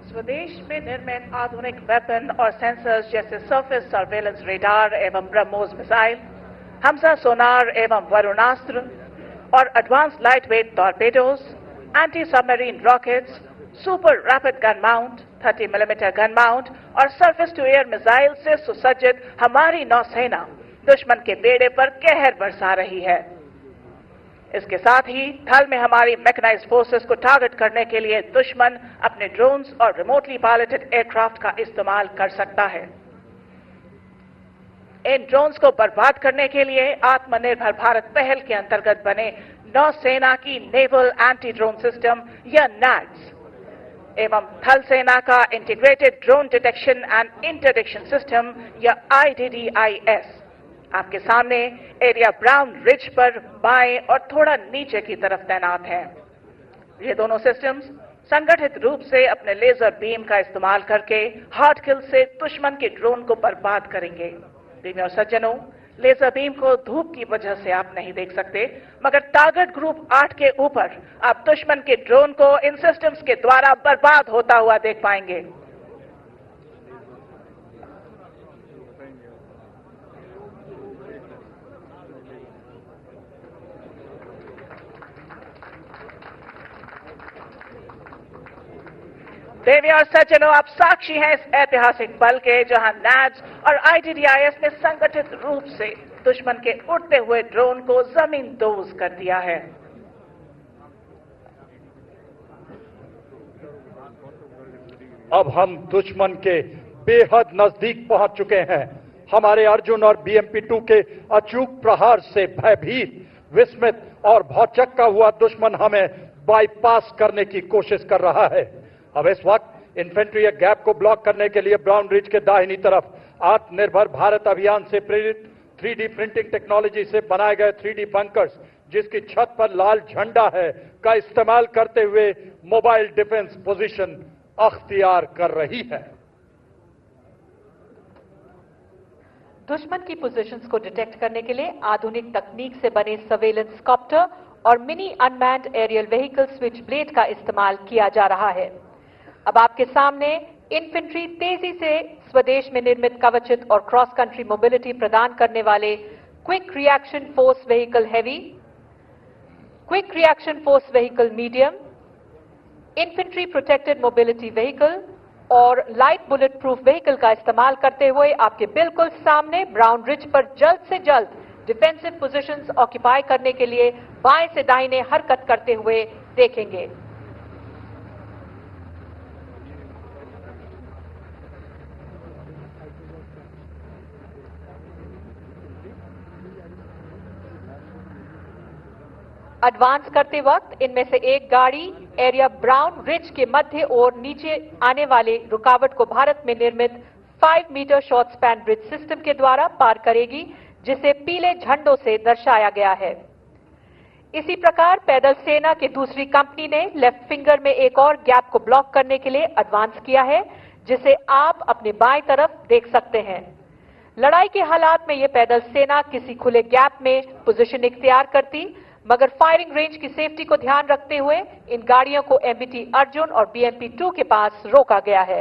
Speaker 3: स्वदेश में निर्मित आधुनिक वेपन और सेंसर्स जैसे सरफेस सर्वेलेंस रेडार एवं ब्रह्मोस मिसाइल, हमसा सोनार एवं वरुणास्त्र और advance light weight torpedoes, anti submarine rockets, super rapid gun mount, 30 millimetre gun mount और सरफेस टू एयर मिसाइल से सुसज्जित हमारी नौसेना दुश्मन के बेड़े पर कहर बरसा रही है। इसके साथ ही थल में हमारी मैकेनाइज्ड फोर्सेस को टारगेट करने के लिए दुश्मन अपने ड्रोन्स और रिमोटली पायलटेड एयरक्राफ्ट का इस्तेमाल कर सकता है। इन ड्रोन्स को बर्बाद करने के लिए आत्मनिर्भर भारत पहल के अंतर्गत बने नौसेना की नेवल एंटी ड्रोन सिस्टम या नैड्स एवं थल सेना का integrated drone detection and interdiction system या IDDIS आपके सामने एरिया ब्राउन रिज पर बाएं और थोड़ा नीचे की तरफ तैनात हैं। ये दोनों सिस्टम्स संगठित रूप से अपने लेजर बीम का इस्तेमाल करके हार्ड किल से दुश्मन के ड्रोन को बर्बाद करेंगे। प्रेमी और सज्जनों, लेजर बीम को धूप की वजह से आप नहीं देख सकते, मगर टारगेट ग्रुप 8 के ऊपर आप दुश्मन के ड्रोन को इन सिस्टम्स के द्वारा बर्बाद होता हुआ देख पाएंगे। देवी और सज्जनों, आप साक्षी हैं इस ऐतिहासिक पल के जहां नैड्स और IDDIS ने संगठित रूप से दुश्मन के उड़ते हुए ड्रोन को जमींदोज कर दिया है।
Speaker 4: अब हम दुश्मन के बेहद नजदीक पहुंच चुके हैं। हमारे अर्जुन और BMP-2 के अचूक प्रहार से भयभीत, विस्मित और भौचक्का हुआ दुश्मन हमें बाईपास करने की कोशिश कर रहा है। अब इस वक्त इन्फेंट्री गैप को ब्लॉक करने के लिए ब्राउन रिज के दाहिनी तरफ आत्मनिर्भर भारत अभियान से प्रेरित 3D प्रिंटिंग टेक्नोलॉजी से बनाए गए 3D बंकर्स, जिसकी छत पर लाल झंडा है, का इस्तेमाल करते हुए मोबाइल डिफेंस पोजीशन अख्तियार कर रही है।
Speaker 5: दुश्मन की पोजीशंस को डिटेक्ट करने के लिए आधुनिक तकनीक से बने सर्वेलेंस कॉप्टर और mini unmanned aerial vehicle switch blade का इस्तेमाल किया जा रहा है। अब आपके सामने इन्फेंट्री तेजी से स्वदेश में निर्मित कवचित और क्रॉस कंट्री मोबिलिटी प्रदान करने वाले quick reaction force vehicle heavy, quick reaction force vehicle medium, infantry protected mobility vehicle और लाइट बुलेट प्रूफ व्हीकल का इस्तेमाल करते हुए आपके बिल्कुल सामने ब्राउन रिज पर जल्द से जल्द डिफेंसिव पोजीशंस ऑक्यूपाई करने के लिए बाएं से दाहिने हरकत करते हुए देखेंगे। एडवांस करते वक्त इनमें से एक गाड़ी एरिया ब्राउन रिज के मध्य और नीचे आने वाले रुकावट को भारत में निर्मित 5 metre short span bridge system के द्वारा पार करेगी, जिसे पीले झंडों से दर्शाया गया है। इसी प्रकार पैदल सेना की दूसरी कंपनी ने लेफ्ट फिंगर में एक और गैप को ब्लॉक करने के लिए एडवांस किया है, जिसे आप अपने बाएं तरफ देख सकते हैं। लड़ाई के हालात में यह पैदल सेना किसी खुले गैप में पोजीशन इख्तियार करती, मगर फायरिंग रेंज की सेफ्टी को ध्यान रखते हुए इन गाड़ियों को MBT अर्जुन और BMP-2 के पास रोका गया है।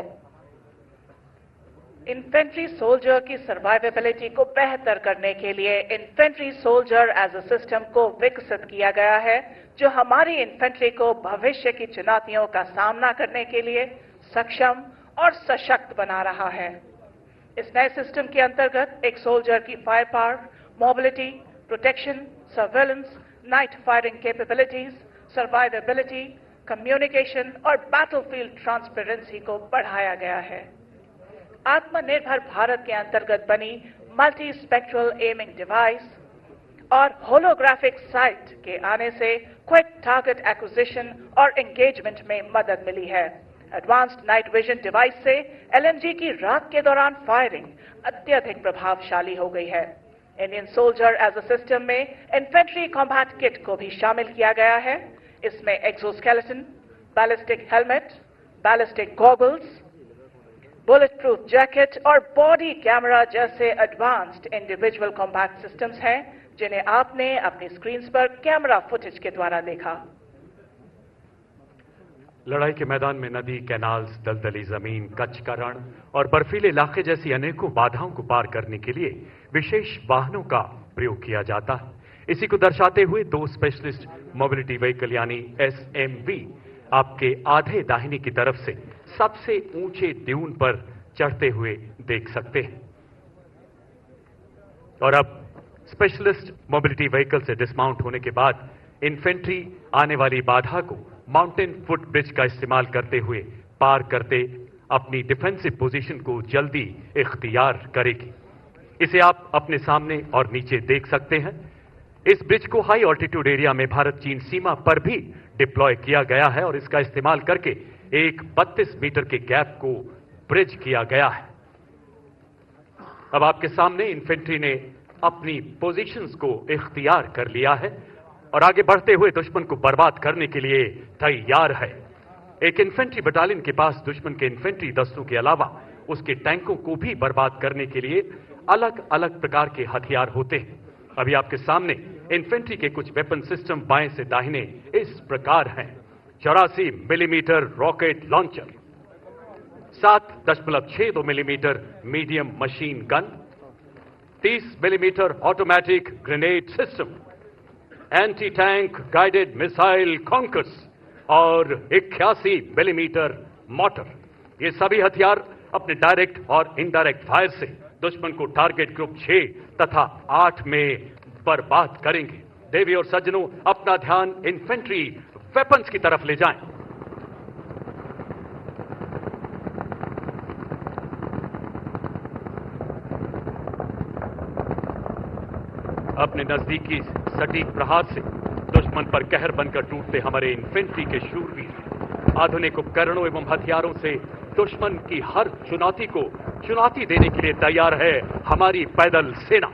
Speaker 3: इन्फेंट्री सोल्जर की सर्वाइवेबिलिटी को बेहतर करने के लिए infantry soldier as a system को विकसित किया गया है, जो हमारी इन्फेंट्री को भविष्य की चुनौतियों का सामना करने के लिए सक्षम और सशक्त बना रहा है। इस नए सिस्टम के अंतर्गत एक सोल्जर की fire power, mobility, protection, surveillance, night firing capabilities, survivability, communication और बैटलफील्ड ट्रांसपेरेंसी को बढ़ाया गया है। आत्मनिर्भर भारत के अंतर्गत बनी मल्टी स्पेक्ट्रल एमिंग डिवाइस और होलोग्राफिक साइट के आने से क्विक टारगेट एक्विजिशन और एंगेजमेंट में मदद मिली है। एडवांस्ड नाइट विजन डिवाइस से LMG की रात के दौरान फायरिंग अत्यधिक प्रभावशाली हो गई है। Indian soldier as a system में इन्फेंट्री कॉम्बैट किट को भी शामिल किया गया है। इसमें exoskeleton, ballistic helmet, ballistic goggles, bullet proof jacket और बॉडी कैमरा जैसे एडवांस्ड इंडिविजुअल कॉम्बैट सिस्टम्स हैं, जिन्हें आपने अपनी स्क्रीन पर कैमरा फुटेज के द्वारा देखा।
Speaker 2: लड़ाई के मैदान में नदी, कैनाल्स, दलदली जमीन, कच्छ का रण और बर्फीले इलाके जैसी अनेकों बाधाओं को पार करने के लिए विशेष वाहनों का प्रयोग किया जाता है। इसी को दर्शाते हुए 2 स्पेशलिस्ट मोबिलिटी व्हीकल यानी SMV आपके आधे दाहिने की तरफ से सबसे ऊंचे ड्यून पर चढ़ते हुए देख सकते हैं। और अब स्पेशलिस्ट मोबिलिटी व्हीकल से डिस्माउंट होने के बाद इन्फेंट्री आने वाली बाधा को माउंटेन फुट ब्रिज का इस्तेमाल करते हुए पार करते अपनी डिफेंसिव पोजीशन को जल्दी इख्तियार करेगी। इसे आप अपने सामने और नीचे देख सकते हैं। इस ब्रिज को हाई ऑल्टीट्यूड एरिया में भारत चीन सीमा पर भी डिप्लॉय किया गया है और इसका इस्तेमाल करके एक 32 मीटर के गैप को ब्रिज किया गया है। अब आपके सामने इन्फेंट्री ने अपनी पोजीशंस को इख्तियार कर लिया है और आगे बढ़ते हुए दुश्मन को बर्बाद करने के लिए तैयार है। एक इन्फेंट्री बटालियन के पास दुश्मन के इन्फेंट्री दस्तों के अलावा उसके टैंकों को भी बर्बाद करने के लिए अलग अलग प्रकार के हथियार होते हैं। अभी आपके सामने इन्फेंट्री के कुछ वेपन सिस्टम बाएं से दाहिने इस प्रकार हैं। 84 millimetre rocket launcher, 7.62 millimetre medium machine gun, 30 millimetre automatic grenade system, anti tank guided missile Konkurs और 81 मिलीमीटर मॉटर। ये सभी हथियार अपने डायरेक्ट और इनडायरेक्ट फायर से दुश्मन को टारगेट ग्रुप 6 तथा 8 में बर्बाद करेंगे। देवी और सज्जनों, अपना ध्यान इन्फेंट्री वेपन्स की तरफ ले जाएं। अपने नजदीकी सटीक प्रहार से दुश्मन पर कहर बनकर टूटते हमारे इन्फेंट्री के शूरवीर आधुनिक उपकरणों एवं हथियारों से दुश्मन की हर चुनौती को चुनौती देने के लिए तैयार है हमारी पैदल सेना।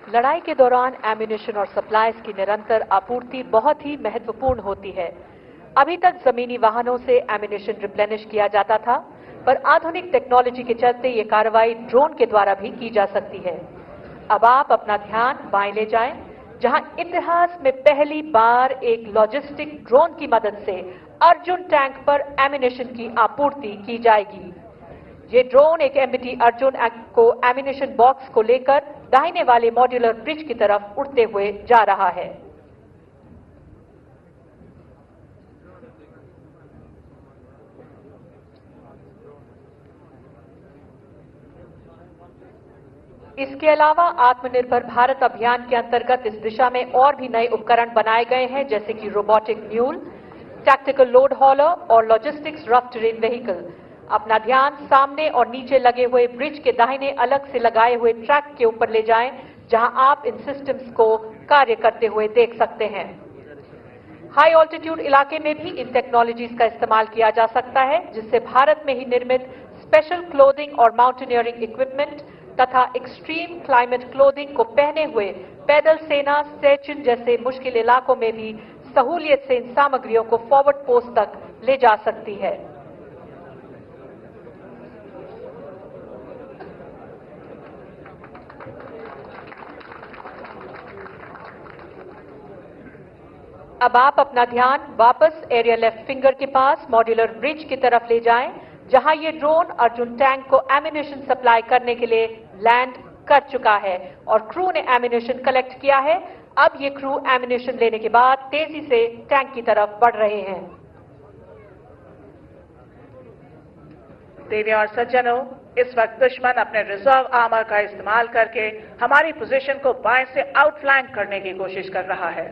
Speaker 5: लड़ाई के दौरान एम्यूनिशन और सप्लाईज की निरंतर आपूर्ति बहुत ही महत्वपूर्ण होती है। अभी तक जमीनी वाहनों से एम्यूनिशन रिप्लेनिश किया जाता था, पर आधुनिक टेक्नोलॉजी के चलते ये कार्रवाई ड्रोन के द्वारा भी की जा सकती है। अब आप अपना ध्यान बाएं ले जाएं, जहां इतिहास में पहली बार एक लॉजिस्टिक ड्रोन की मदद से अर्जुन टैंक पर एम्यूनिशन की आपूर्ति की जाएगी। ये ड्रोन एक एमबीटी अर्जुन को एम्यूनिशन बॉक्स को लेकर दाहिने वाले मॉड्यूलर ब्रिज की तरफ उड़ते हुए जा रहा है। इसके अलावा आत्मनिर्भर भारत अभियान के अंतर्गत इस दिशा में और भी नए उपकरण बनाए गए हैं, जैसे कि रोबोटिक म्यूल, टैक्टिकल लोड हॉलर और लॉजिस्टिक्स रफ टेरेन व्हीकल। अपना ध्यान सामने और नीचे लगे हुए ब्रिज के दाहिने अलग से लगाए हुए ट्रैक के ऊपर ले जाएं, जहां आप इन सिस्टम्स को कार्य करते हुए देख सकते हैं। हाई ऑल्टीट्यूड इलाके में भी इन टेक्नोलॉजीज का इस्तेमाल किया जा सकता है, जिससे भारत में ही निर्मित स्पेशल क्लोथिंग और माउंटेनियरिंग इक्विपमेंट तथा एक्सट्रीम क्लाइमेट क्लोथिंग को पहने हुए पैदल सेना सेचिन जैसे मुश्किल इलाकों में भी सहूलियत से इन सामग्रियों को फॉरवर्ड पोस्ट तक ले जा सकती है। अब आप अपना ध्यान वापस एरिया लेफ्ट फिंगर के पास मॉड्यूलर ब्रिज की तरफ ले जाएं, जहां ये ड्रोन अर्जुन टैंक को एम्यूनिशन सप्लाई करने के लिए लैंड कर चुका है और क्रू ने एम्यूनिशन कलेक्ट किया है। अब ये क्रू एम्यूनिशन लेने के बाद तेजी से टैंक की तरफ बढ़ रहे हैं।
Speaker 3: देवी और सज्जनों, इस वक्त दुश्मन अपने रिजर्व आर्मर का इस्तेमाल करके हमारी पोजीशन को बाएं से आउटफ्लैंक करने की कोशिश कर रहा है।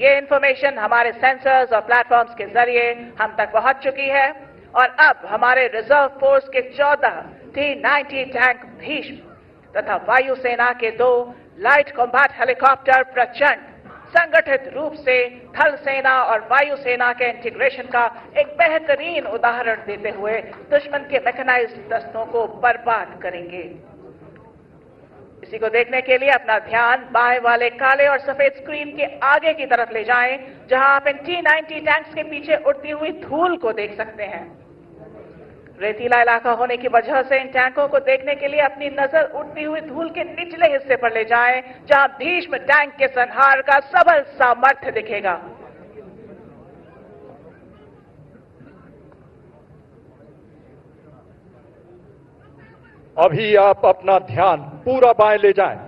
Speaker 3: ये इंफॉर्मेशन हमारे सेंसर्स और प्लेटफॉर्म्स के जरिए हम तक पहुंच चुकी है और अब हमारे रिजर्व फोर्स के 14 T-90 टैंक भीष्म तथा वायुसेना के 2 लाइट कॉम्बैट हेलीकॉप्टर प्रचंड संगठित रूप से थल सेना और वायुसेना के इंटीग्रेशन का एक बेहतरीन उदाहरण देते हुए दुश्मन के मैकेनाइज्ड दस्तों को बर्बाद करेंगे। इसी को देखने के लिए अपना ध्यान बाएं वाले काले और सफेद स्क्रीन के आगे की तरफ ले जाएं, जहां आप इन T-90 टैंक्स के पीछे उड़ती हुई धूल को देख सकते हैं। रेतीला इलाका होने की वजह से इन टैंकों को देखने के लिए अपनी नजर उड़ती हुई धूल के निचले हिस्से पर ले जाएं, जहां भीष्म टैंक के संहार का सबल सामर्थ्य दिखेगा।
Speaker 4: अभी आप अपना ध्यान पूरा बाएं ले जाएं,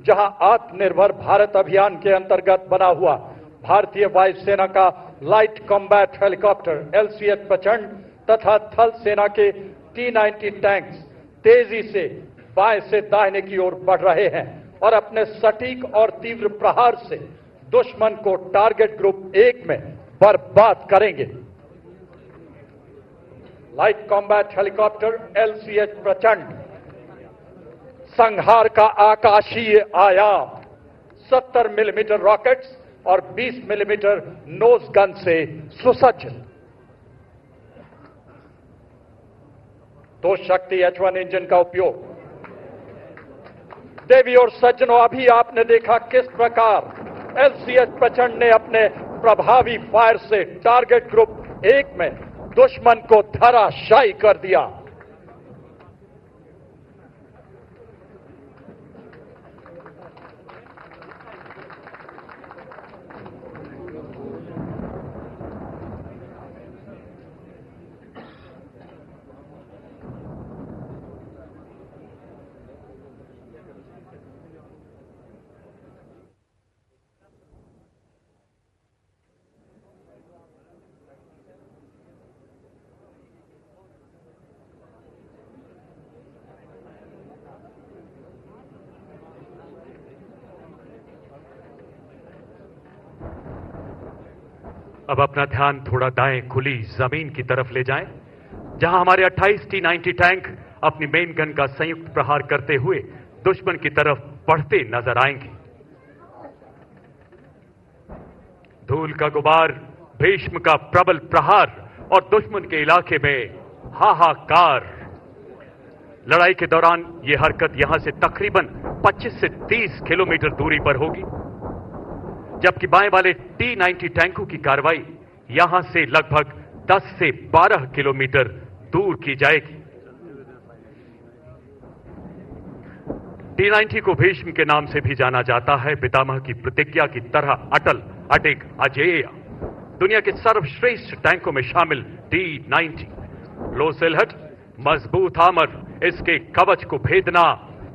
Speaker 4: जहां आत्मनिर्भर भारत अभियान के अंतर्गत बना हुआ भारतीय वायुसेना का लाइट कॉम्बैट हेलीकॉप्टर LCH प्रचंड तथा थल सेना के T-90 टैंक्स तेजी से बाएं से दाहिने की ओर बढ़ रहे हैं और अपने सटीक और तीव्र प्रहार से दुश्मन को टारगेट ग्रुप 1 में बर्बाद करेंगे। लाइट कॉम्बैट हेलीकॉप्टर LCH प्रचंड संहार का आकाशीय आयाम 70 मिलीमीटर रॉकेट्स और 20 मिलीमीटर नोज गन से सुसज्जित। दो शक्ति H-1 इंजन का उपयोग। देवी और सज्जनों, अभी आपने देखा किस प्रकार LCH प्रचंड ने अपने प्रभावी फायर से टारगेट ग्रुप 1 में दुश्मन को धराशायी कर दिया।
Speaker 2: अब अपना ध्यान थोड़ा दाएं खुली जमीन की तरफ ले जाएं, जहां हमारे 28 T-90 टैंक अपनी मेन गन का संयुक्त प्रहार करते हुए दुश्मन की तरफ बढ़ते नजर आएंगे। धूल का गुबार, भीष्म का प्रबल प्रहार और दुश्मन के इलाके में हाहाकार। लड़ाई के दौरान यह हरकत यहां से तकरीबन 25 से 30 किलोमीटर दूरी पर होगी, जबकि बाएं वाले T-90 टैंकों की कार्रवाई यहां से लगभग 10 से 12 किलोमीटर दूर की जाएगी। T-90 को भीष्म के नाम से भी जाना जाता है, पितामह की प्रतिज्ञा की तरह अटल, अडिग, अजेय। दुनिया के सर्वश्रेष्ठ टैंकों में शामिल T-90 लो सिलहट, मजबूत आमर, इसके कवच को भेदना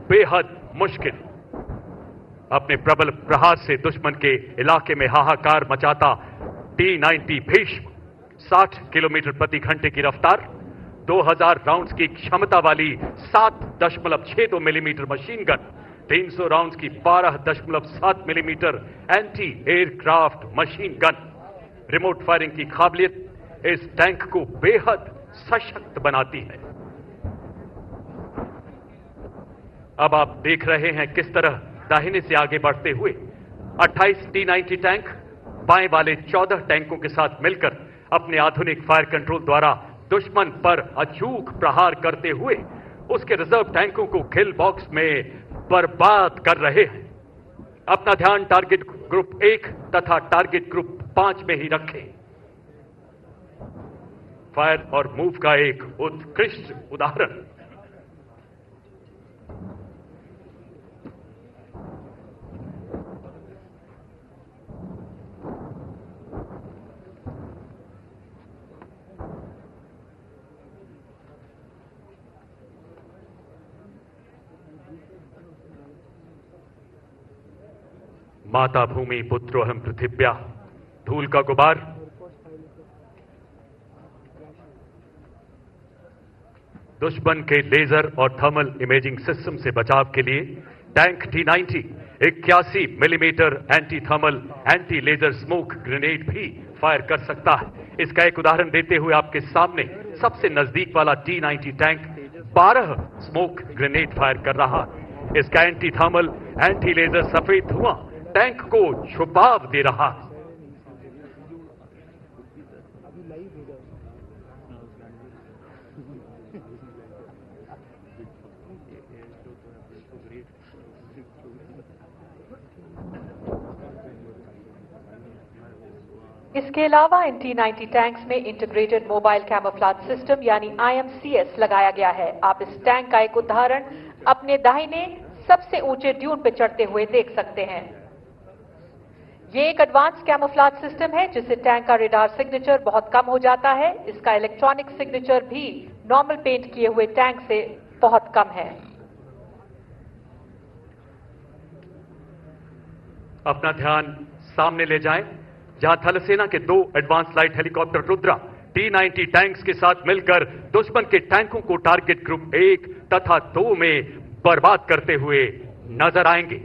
Speaker 2: बेहद मुश्किल। अपने प्रबल प्रहार से दुश्मन के इलाके में हाहाकार मचाता T-90 भीष्म 60 किलोमीटर प्रति घंटे की रफ्तार, 2000 राउंड्स की क्षमता वाली 7.62 मिलीमीटर मशीन गन, 300 राउंड्स की 12.7 millimetre anti aircraft machine gun. Remote firing की काबिलियत इस टैंक को बेहद सशक्त बनाती है। अब आप देख रहे हैं किस तरह दाहिने से आगे बढ़ते हुए 28 T-90 टैंक बाएं वाले 14 टैंकों के साथ मिलकर अपने आधुनिक फायर कंट्रोल द्वारा दुश्मन पर अचूक प्रहार करते हुए उसके रिजर्व टैंकों को किल बॉक्स में बर्बाद कर रहे हैं। अपना ध्यान टारगेट ग्रुप 1 तथा टारगेट ग्रुप 5 में ही रखें। फायर और मूव का एक उत्कृष्ट उदाहरण। माता भूमि पुत्रोहम पृथिव्या, धूल का गुबार। दुश्मन के लेजर और थर्मल इमेजिंग सिस्टम से बचाव के लिए tank T90 81 millimetre anti thermal anti laser smoke grenade भी फायर कर सकता है। इसका एक उदाहरण देते हुए आपके सामने सबसे नजदीक वाला T90 tank 12 smoke grenade fire कर रहा है। इसका एंटी थर्मल एंटी लेजर सफेद धुआं टैंक को छुपाव दे रहा है।
Speaker 5: इसके अलावा इन T90 टैंक्स में इंटीग्रेटेड मोबाइल कैमोफ्लेज सिस्टम यानी IMCS लगाया गया है। आप इस टैंक का एक उदाहरण अपने दाहिने सबसे ऊंचे ड्यून पर चढ़ते हुए देख सकते हैं। ये एक एडवांस कैमोफ्लेज सिस्टम है जिससे टैंक का रेडार सिग्नेचर बहुत कम हो जाता है। इसका इलेक्ट्रॉनिक सिग्नेचर भी नॉर्मल पेंट किए हुए टैंक से बहुत कम है।
Speaker 2: अपना ध्यान सामने ले जाएं, जहां थल सेना के 2 advance light helicopter Rudra T90 tanks के साथ मिलकर दुश्मन के टैंकों को टारगेट ग्रुप 1 तथा 2 में बर्बाद करते हुए नजर आएंगे।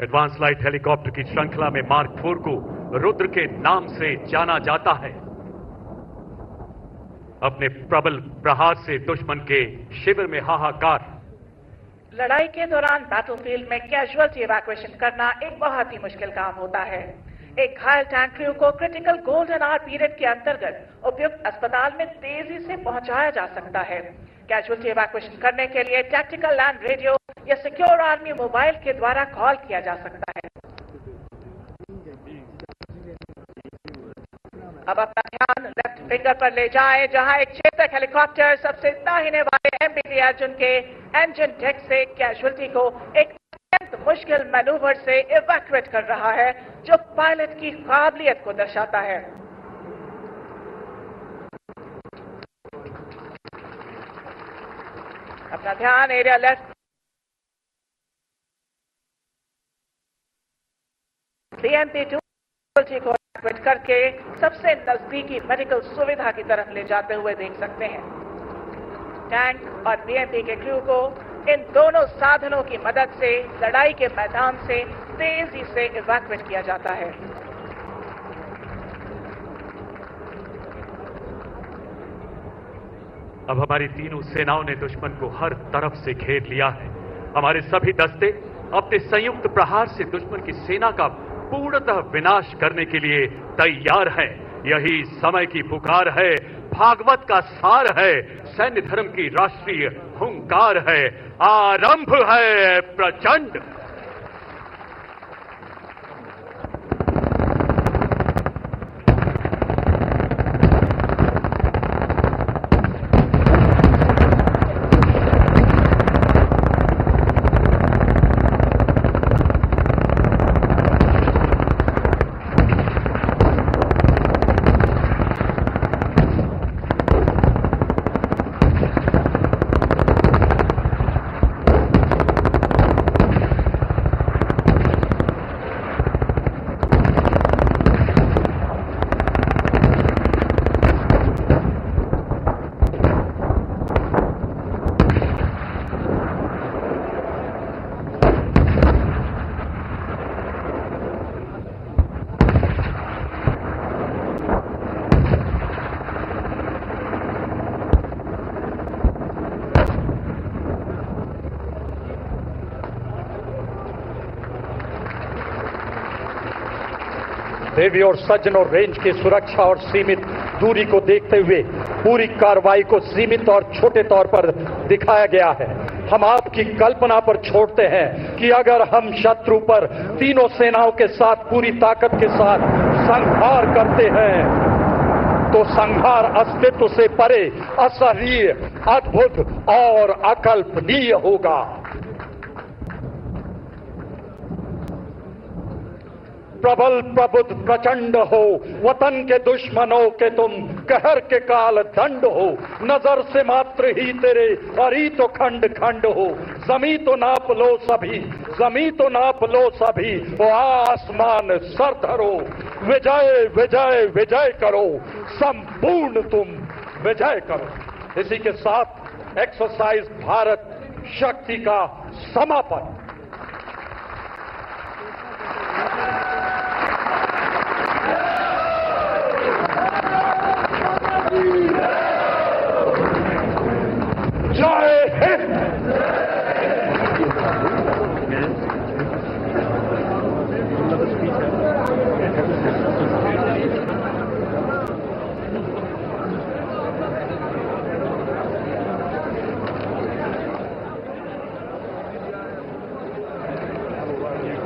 Speaker 2: एडवांस लाइट हेलीकॉप्टर की श्रृंखला में मार्क 4 को रुद्र के नाम से जाना जाता है। अपने प्रबल प्रहार से दुश्मन के शिविर में हाहाकार।
Speaker 3: लड़ाई के दौरान बैटलफील्ड में कैजुअल्टी इवैक्यूएशन करना एक बहुत ही मुश्किल काम होता है। एक घायल टैंक क्रू को क्रिटिकल गोल्डन आवर पीरियड के अंतर्गत उपयुक्त अस्पताल में तेजी से पहुंचाया जा सकता है। कैजुअल्टी इवैक्यूएशन करने के लिए टैक्टिकल लैंड रेडियो या सिक्योर आर्मी मोबाइल के द्वारा कॉल किया जा सकता है। अब अपना ध्यान लेफ्ट फिंगर पर ले जाएं, जहां एक चेतक हेलीकॉप्टर सबसे दाहिने वाले MBT अर्जुन के इंजन डेक से कैजुअल्टी को एक अत्यंत मुश्किल मैनूवर से इवैक्यूएट कर रहा है, जो पायलट की काबिलियत को दर्शाता है। अपना ध्यान एरिया लेफ्ट BMP-2 को इवैक्यूएट करके सबसे नजदीकी मेडिकल सुविधा की तरफ ले जाते हुए देख सकते हैं। टैंक और BMP के क्रू को इन दोनों साधनों की मदद से लड़ाई के मैदान से तेजी से इवैक्यूएट किया जाता है।
Speaker 2: अब हमारी तीनों सेनाओं ने दुश्मन को हर तरफ से घेर लिया है। हमारे सभी दस्ते अपने संयुक्त प्रहार से दुश्मन की सेना का पूर्णतः विनाश करने के लिए तैयार हैं। यही समय की पुकार है, भागवत का सार है, सैन्य धर्म की राष्ट्रीय हुंकार है। आरंभ है प्रचंड।
Speaker 4: देवी और सज्जनों, रेंज की सुरक्षा और सीमित दूरी को देखते हुए पूरी कार्रवाई को सीमित और छोटे तौर पर दिखाया गया है। हम आपकी कल्पना पर छोड़ते हैं कि अगर हम शत्रु पर तीनों सेनाओं के साथ पूरी ताकत के साथ संहार करते हैं तो संहार अस्तित्व से परे, असहनीय, अद्भुत और अकल्पनीय होगा। प्रबल प्रबुद्ध प्रचंड हो, वतन के दुश्मनों के तुम कहर के काल दंड हो। नजर से मात्र ही तेरे अरी तो खंड खंड हो। जमी तो नाप लो सभी, जमी तो नाप लो सभी, वो आसमान सर धरो। विजय विजय विजय करो, संपूर्ण तुम विजय करो। इसी के साथ एक्सरसाइज भारत शक्ति का समापन। जय हिंद।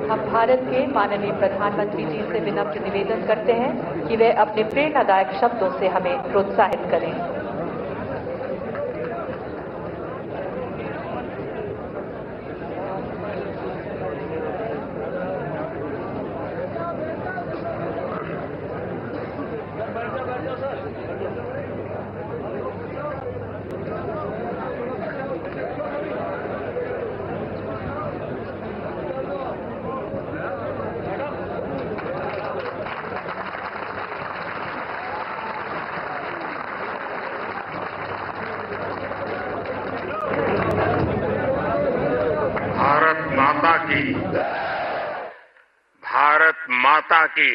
Speaker 5: हम भारत के माननीय प्रधानमंत्री जी से विनम्र निवेदन करते हैं कि वे अपने प्रेरणादायक शब्दों से हमें प्रोत्साहित करें।
Speaker 6: भारत माता की।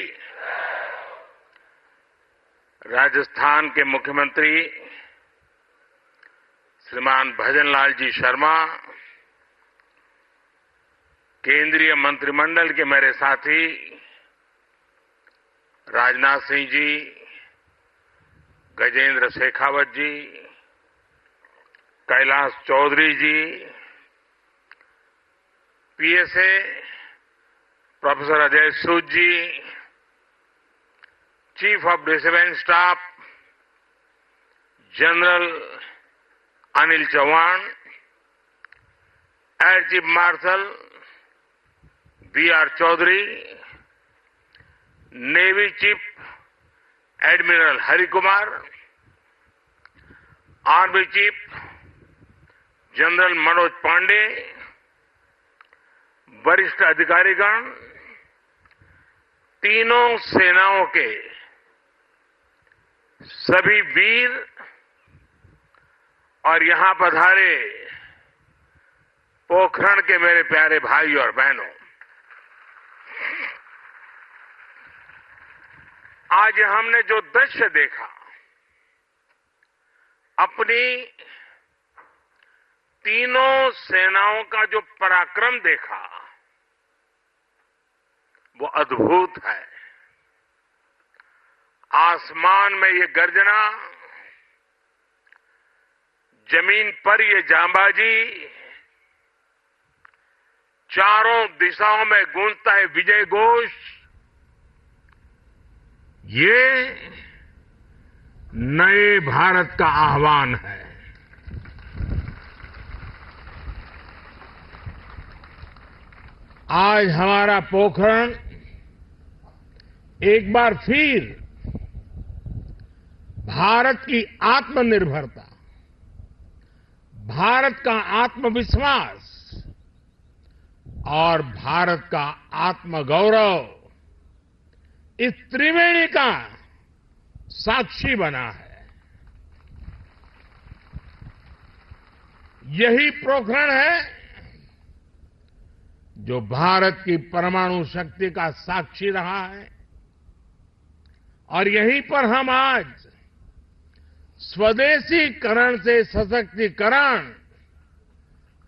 Speaker 6: राजस्थान के मुख्यमंत्री श्रीमान भजनलाल जी शर्मा, केंद्रीय मंत्रिमंडल के मेरे साथी Rajnath Singh ji, Gajendra Shekhawat ji, Kailash Choudhary ji, PSA professor Ajay Sood ji, chief of defence staff general Anil Chauhan, air chief marshal BR Chaudhari, navy chief admiral Hari Kumar, army chief general Manoj Pande, वरिष्ठ अधिकारीगण, तीनों सेनाओं के सभी वीर और यहां पधारे पोखरण के मेरे प्यारे भाई और बहनों, आज हमने जो दृश्य देखा, अपनी तीनों सेनाओं का जो पराक्रम देखा, वो अद्भुत है। आसमान में ये गर्जना, जमीन पर ये जांबाजी, चारों दिशाओं में गूंजता है विजय घोष। ये नए भारत का आह्वान है। आज हमारा पोखरण एक बार फिर भारत की आत्मनिर्भरता, भारत का आत्मविश्वास और भारत का आत्मगौरव, इस त्रिवेणी का साक्षी बना है। यही पोखरण है जो भारत की परमाणु शक्ति का साक्षी रहा है, और यहीं पर हम आज स्वदेशीकरण से सशक्तिकरण,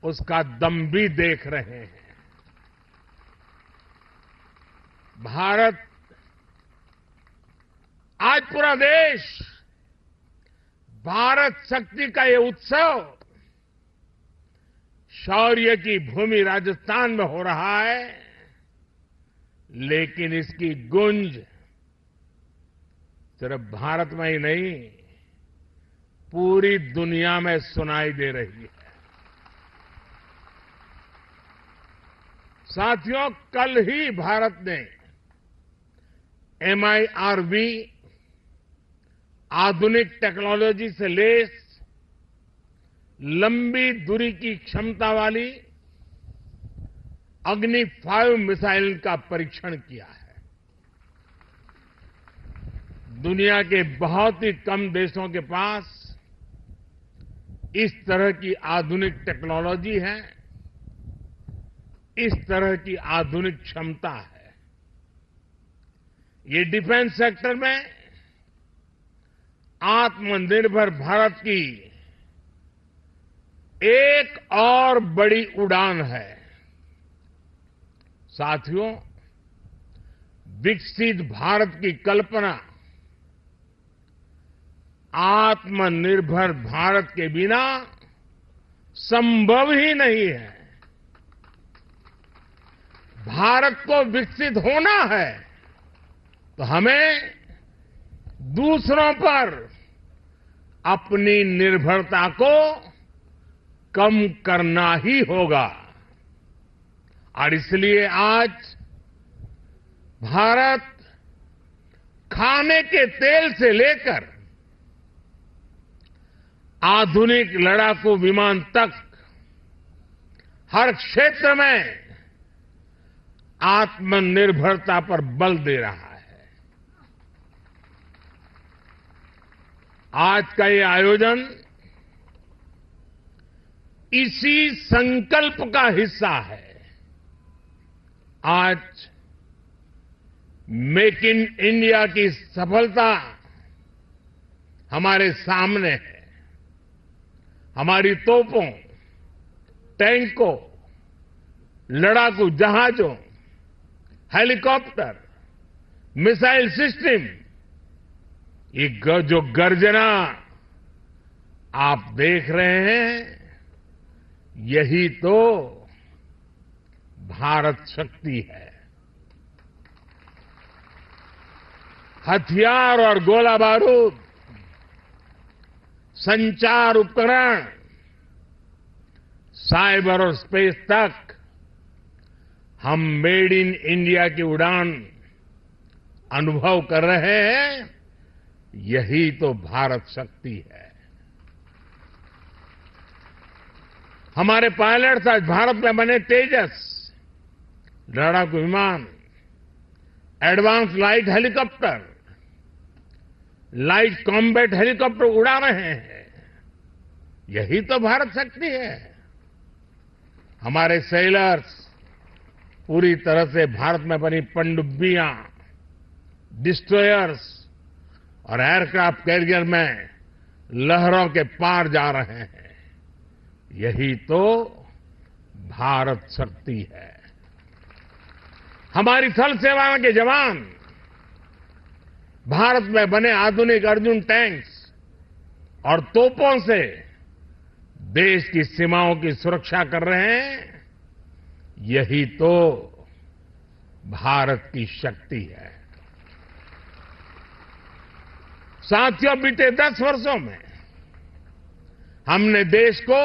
Speaker 6: उसका दम भी देख रहे हैं। भारत, आज पूरा देश भारत शक्ति का ये उत्सव शौर्य की भूमि राजस्थान में हो रहा है, लेकिन इसकी गूंज सिर्फ भारत में ही नहीं, पूरी दुनिया में सुनाई दे रही है। साथियों, कल ही भारत ने MIRV आधुनिक टेक्नोलॉजी से लैस लंबी दूरी की क्षमता वाली अग्नि 5 मिसाइल का परीक्षण किया है। दुनिया के बहुत ही कम देशों के पास इस तरह की आधुनिक टेक्नोलॉजी है, इस तरह की आधुनिक क्षमता है। ये डिफेंस सेक्टर में आत्मनिर्भर भारत की एक और बड़ी उड़ान है। साथियों, विकसित भारत की कल्पना आत्मनिर्भर भारत के बिना संभव ही नहीं है। भारत को विकसित होना है तो हमें दूसरों पर अपनी निर्भरता को कम करना ही होगा। और इसलिए आज भारत खाने के तेल से लेकर आधुनिक लड़ाकू विमान तक हर क्षेत्र में आत्मनिर्भरता पर बल दे रहा है। आज का ये आयोजन इसी संकल्प का हिस्सा है। आज मेक इन इंडिया की सफलता हमारे सामने है। हमारी तोपों, टैंकों, लड़ाकू जहाजों, हेलीकॉप्टर, मिसाइल सिस्टम, ये जो गर्जना आप देख रहे हैं, यही तो भारत शक्ति है। हथियार और गोला बारूद, संचार उपकरण, साइबर और स्पेस तक हम मेड इन इंडिया की उड़ान अनुभव कर रहे हैं। यही तो भारत शक्ति है। हमारे पायलट्स आज भारत में बने तेजस लड़ाकू विमान, advance light helicopter, light combat helicopter उड़ा रहे हैं। यही तो भारत शक्ति है। हमारे सेलर्स पूरी तरह से भारत में बनी पनडुब्बियां, डिस्ट्रॉयर्स और एयरक्राफ्ट कैरियर में लहरों के पार जा रहे हैं। यही तो भारत शक्ति है। हमारी थल सेना के जवान भारत में बने आधुनिक अर्जुन टैंक्स और तोपों से देश की सीमाओं की सुरक्षा कर रहे हैं। यही तो भारत की शक्ति है। साथियों, बीते 10 वर्षों में हमने देश को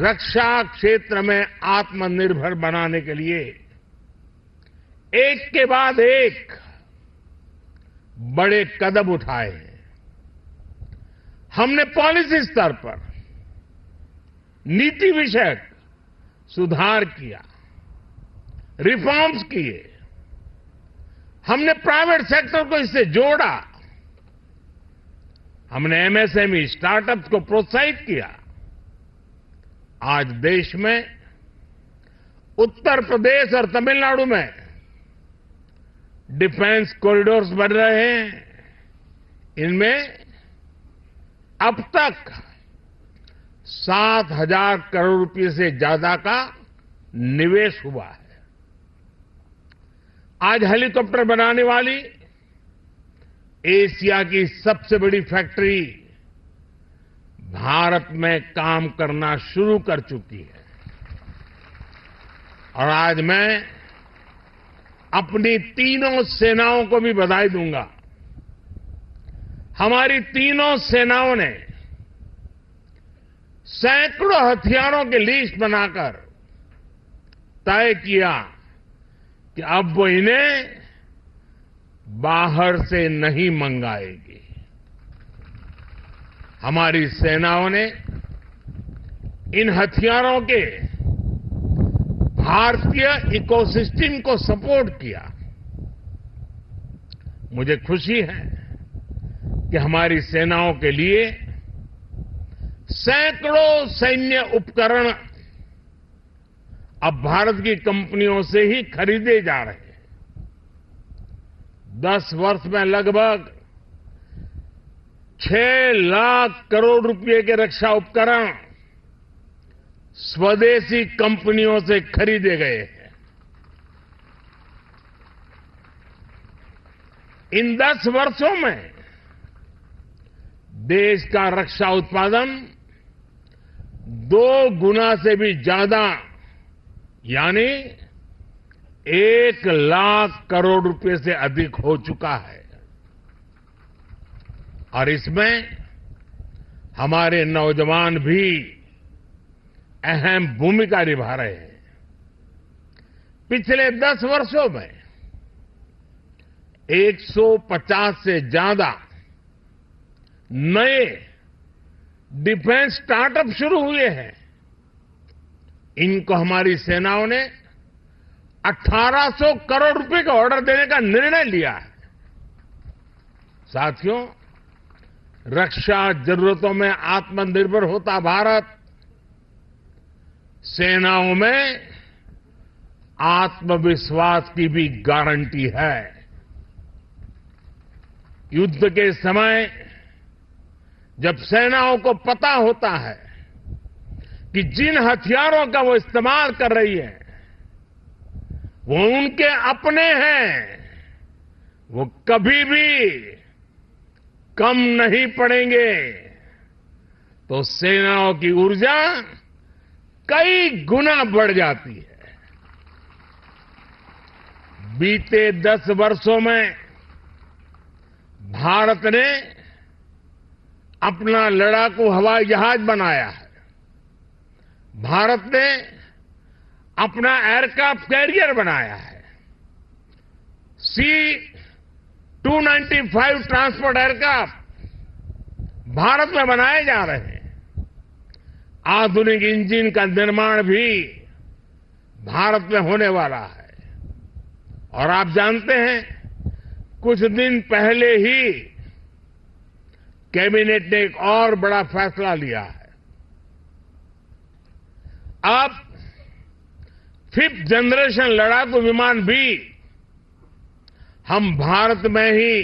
Speaker 6: रक्षा क्षेत्र में आत्मनिर्भर बनाने के लिए एक के बाद एक बड़े कदम उठाए हैं। हमने पॉलिसी स्तर पर नीति विषयक सुधार किया, रिफॉर्म्स किए। हमने प्राइवेट सेक्टर को इससे जोड़ा। हमने एमएसएमई स्टार्टअप्स को प्रोत्साहित किया। आज देश में उत्तर प्रदेश और तमिलनाडु में डिफेंस कॉरिडोर्स बन रहे हैं। इनमें अब तक 7,000 करोड़ रुपए से ज्यादा का निवेश हुआ है। आज हेलीकॉप्टर बनाने वाली एशिया की सबसे बड़ी फैक्ट्री भारत में काम करना शुरू कर चुकी है। और आज मैं अपनी तीनों सेनाओं को भी बधाई दूंगा। हमारी तीनों सेनाओं ने सैकड़ों हथियारों की लिस्ट बनाकर तय किया कि अब वो इन्हें बाहर से नहीं मंगाएगी। हमारी सेनाओं ने इन हथियारों के भारतीय इकोसिस्टम को सपोर्ट किया। मुझे खुशी है कि हमारी सेनाओं के लिए सैकड़ों सैन्य उपकरण अब भारत की कंपनियों से ही खरीदे जा रहे हैं। 10 वर्ष में लगभग 6 लाख करोड़ रुपए के रक्षा उपकरण स्वदेशी कंपनियों से खरीदे गए हैं। इन 10 वर्षों में देश का रक्षा उत्पादन 2 गुना से भी ज्यादा यानी 1 लाख करोड़ रुपए से अधिक हो चुका है। और इसमें हमारे नौजवान भी अहम भूमिका निभा रहे हैं। पिछले 10 वर्षों में 150 से ज्यादा नए डिफेंस स्टार्टअप शुरू हुए हैं। इनको हमारी सेनाओं ने 1800 करोड़ रुपए का ऑर्डर देने का निर्णय लिया है। साथियों, रक्षा जरूरतों में आत्मनिर्भर होता भारत सेनाओं में आत्मविश्वास की भी गारंटी है। युद्ध के समय जब सेनाओं को पता होता है कि जिन हथियारों का वो इस्तेमाल कर रही है वो उनके अपने हैं, वो कभी भी कम नहीं पड़ेंगे, तो सेनाओं की ऊर्जा कई गुना बढ़ जाती है। बीते 10 वर्षों में भारत ने अपना लड़ाकू हवाई जहाज बनाया है। भारत ने अपना एयरक्राफ्ट कैरियर बनाया है। C-295 ट्रांसपोर्ट एयरक्राफ्ट भारत में बनाए जा रहे हैं। आधुनिक इंजन का निर्माण भी भारत में होने वाला है। और आप जानते हैं, कुछ दिन पहले ही कैबिनेट ने एक और बड़ा फैसला लिया है। अब 5th जनरेशन लड़ाकू विमान भी हम भारत में ही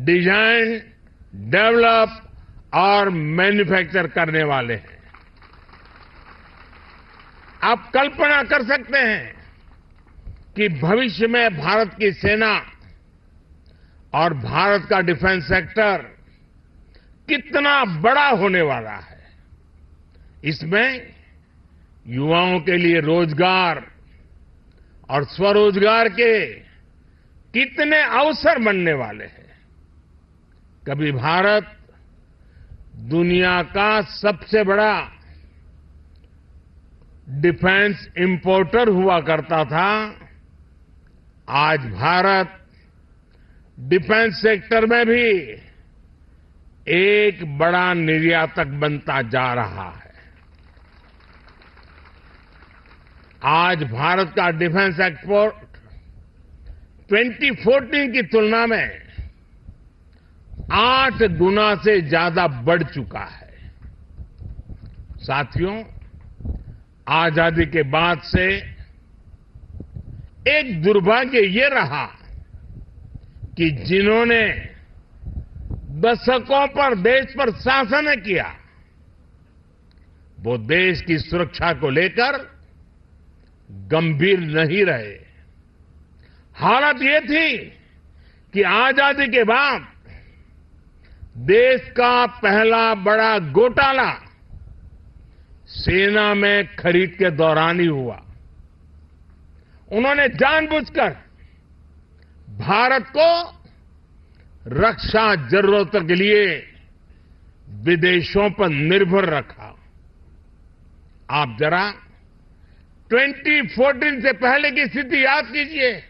Speaker 6: डिजाइन, डेवलप और मैन्युफैक्चर करने वाले हैं। आप कल्पना कर सकते हैं कि भविष्य में भारत की सेना और भारत का डिफेंस सेक्टर कितना बड़ा होने वाला है। इसमें युवाओं के लिए रोजगार और स्वरोजगार के कितने अवसर बनने वाले हैं। कभी भारत दुनिया का सबसे बड़ा डिफेंस इंपोर्टर हुआ करता था। आज भारत डिफेंस सेक्टर में भी एक बड़ा निर्यातक बनता जा रहा है। आज भारत का डिफेंस एक्सपोर्ट 2014 की तुलना में 8 गुना से ज्यादा बढ़ चुका है। साथियों, आजादी के बाद से एक दुर्भाग्य ये रहा कि जिन्होंने दशकों पर देश पर शासन किया वो देश की सुरक्षा को लेकर गंभीर नहीं रहे। हालत ये थी कि आजादी के बाद देश का पहला बड़ा घोटाला सेना में खरीद के दौरान ही हुआ। उन्होंने जानबूझकर भारत को रक्षा जरूरतों के लिए विदेशों पर निर्भर रखा। आप जरा 2014 से पहले की स्थिति याद कीजिए।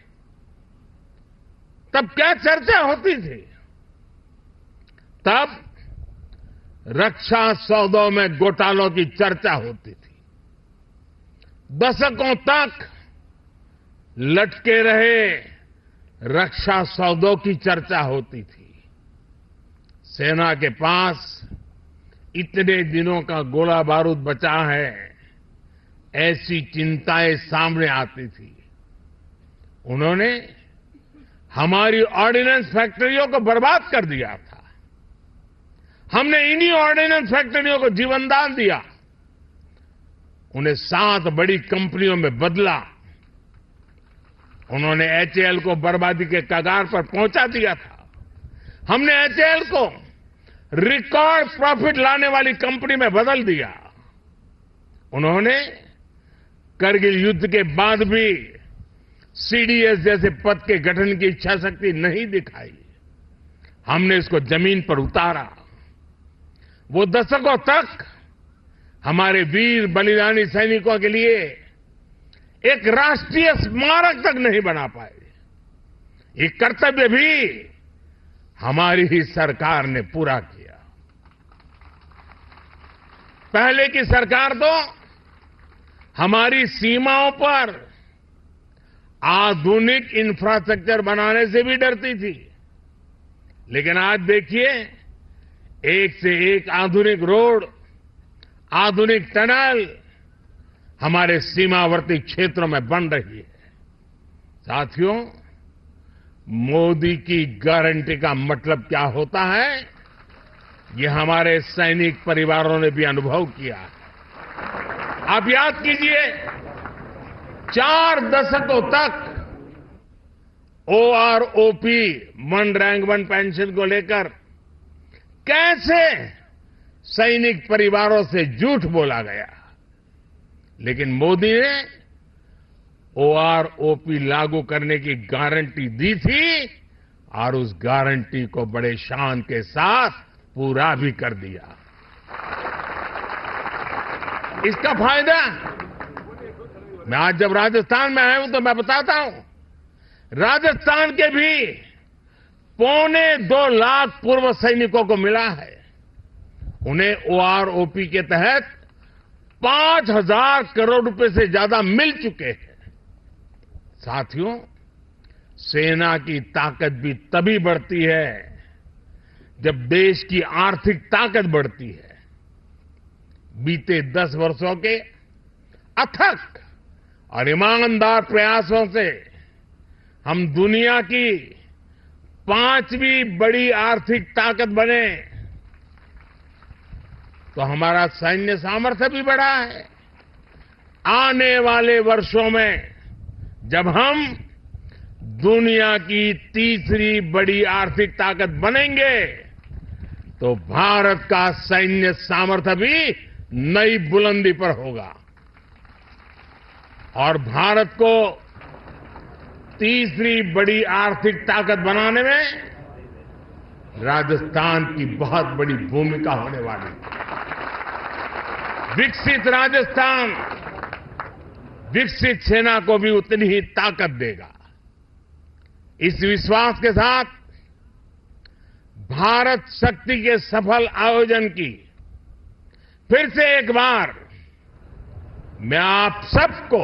Speaker 6: तब क्या चर्चा होती थी? तब रक्षा सौदों में घोटालों की चर्चा होती थी। दशकों तक लटके रहे रक्षा सौदों की चर्चा होती थी। सेना के पास इतने दिनों का गोला बारूद बचा है, ऐसी चिंताएं सामने आती थी। उन्होंने हमारी ऑर्डिनेंस फैक्ट्रियों को बर्बाद कर दिया था। हमने इन्हीं ऑर्डिनेंस फैक्ट्रियों को जीवनदान दिया, उन्हें 7 बड़ी कंपनियों में बदला। उन्होंने एचएएल को बर्बादी के कगार पर पहुंचा दिया था। हमने एचएएल को रिकॉर्ड प्रॉफिट लाने वाली कंपनी में बदल दिया। उन्होंने करगिल युद्ध के बाद भी सीडीएस जैसे पद के गठन की इच्छा शक्ति नहीं दिखाई। हमने इसको जमीन पर उतारा। वो दशकों तक हमारे वीर बलिदानी सैनिकों के लिए एक राष्ट्रीय स्मारक तक नहीं बना पाए। ये कर्तव्य भी हमारी ही सरकार ने पूरा किया। पहले की सरकार तो हमारी सीमाओं पर आधुनिक इंफ्रास्ट्रक्चर बनाने से भी डरती थी। लेकिन आज देखिए, एक से एक आधुनिक रोड, आधुनिक टनल हमारे सीमावर्ती क्षेत्रों में बन रही है। साथियों, मोदी की गारंटी का मतलब क्या होता है, ये हमारे सैनिक परिवारों ने भी अनुभव किया है। आप याद कीजिए, 4 दशकों तक OROP, one rank one pension को लेकर कैसे सैनिक परिवारों से झूठ बोला गया। लेकिन मोदी ने ओआरओपी लागू करने की गारंटी दी थी और उस गारंटी को बड़े शान के साथ पूरा भी कर दिया। इसका फायदा मैं आज जब राजस्थान में आया हूं तो मैं बताता हूं, राजस्थान के भी 2.25 लाख पूर्व सैनिकों को मिला है। उन्हें ओआरओपी के तहत 5,000 करोड़ रुपए से ज्यादा मिल चुके हैं। साथियों, सेना की ताकत भी तभी बढ़ती है जब देश की आर्थिक ताकत बढ़ती है। बीते 10 वर्षों के अथक और ईमानदार प्रयासों से हम दुनिया की 5वीं बड़ी आर्थिक ताकत बने, तो हमारा सैन्य सामर्थ्य भी बढ़ा है। आने वाले वर्षों में जब हम दुनिया की 3री बड़ी आर्थिक ताकत बनेंगे, तो भारत का सैन्य सामर्थ्य भी नई बुलंदी पर होगा और भारत को 3री बड़ी आर्थिक ताकत बनाने में राजस्थान की बहुत बड़ी भूमिका होने वाली है। विकसित राजस्थान विकसित सेना को भी उतनी ही ताकत देगा। इस विश्वास के साथ भारत शक्ति के सफल आयोजन की फिर से एक बार मैं आप सबको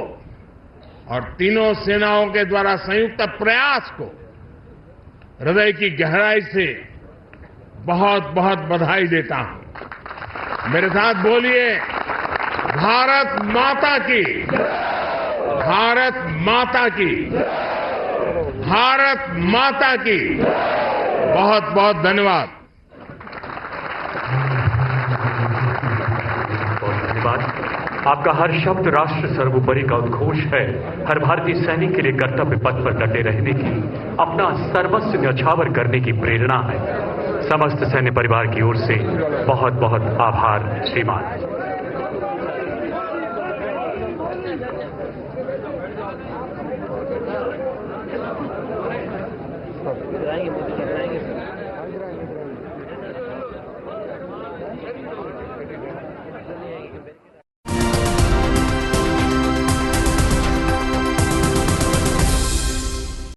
Speaker 6: और तीनों सेनाओं के द्वारा संयुक्त प्रयास को हृदय की गहराई से बहुत बहुत बधाई देता हूं। मेरे साथ बोलिए, भारत माता की, भारत माता की, भारत माता की। बहुत बहुत धन्यवाद।
Speaker 2: आपका हर शब्द राष्ट्र सर्वोपरि का उद्घोष है। हर भारतीय सैनिक के लिए कर्तव्य पथ पर डटे रहने की, अपना सर्वस्व न्यौछावर करने की प्रेरणा है। समस्त सैन्य परिवार की ओर से बहुत बहुत आभार श्रीमान।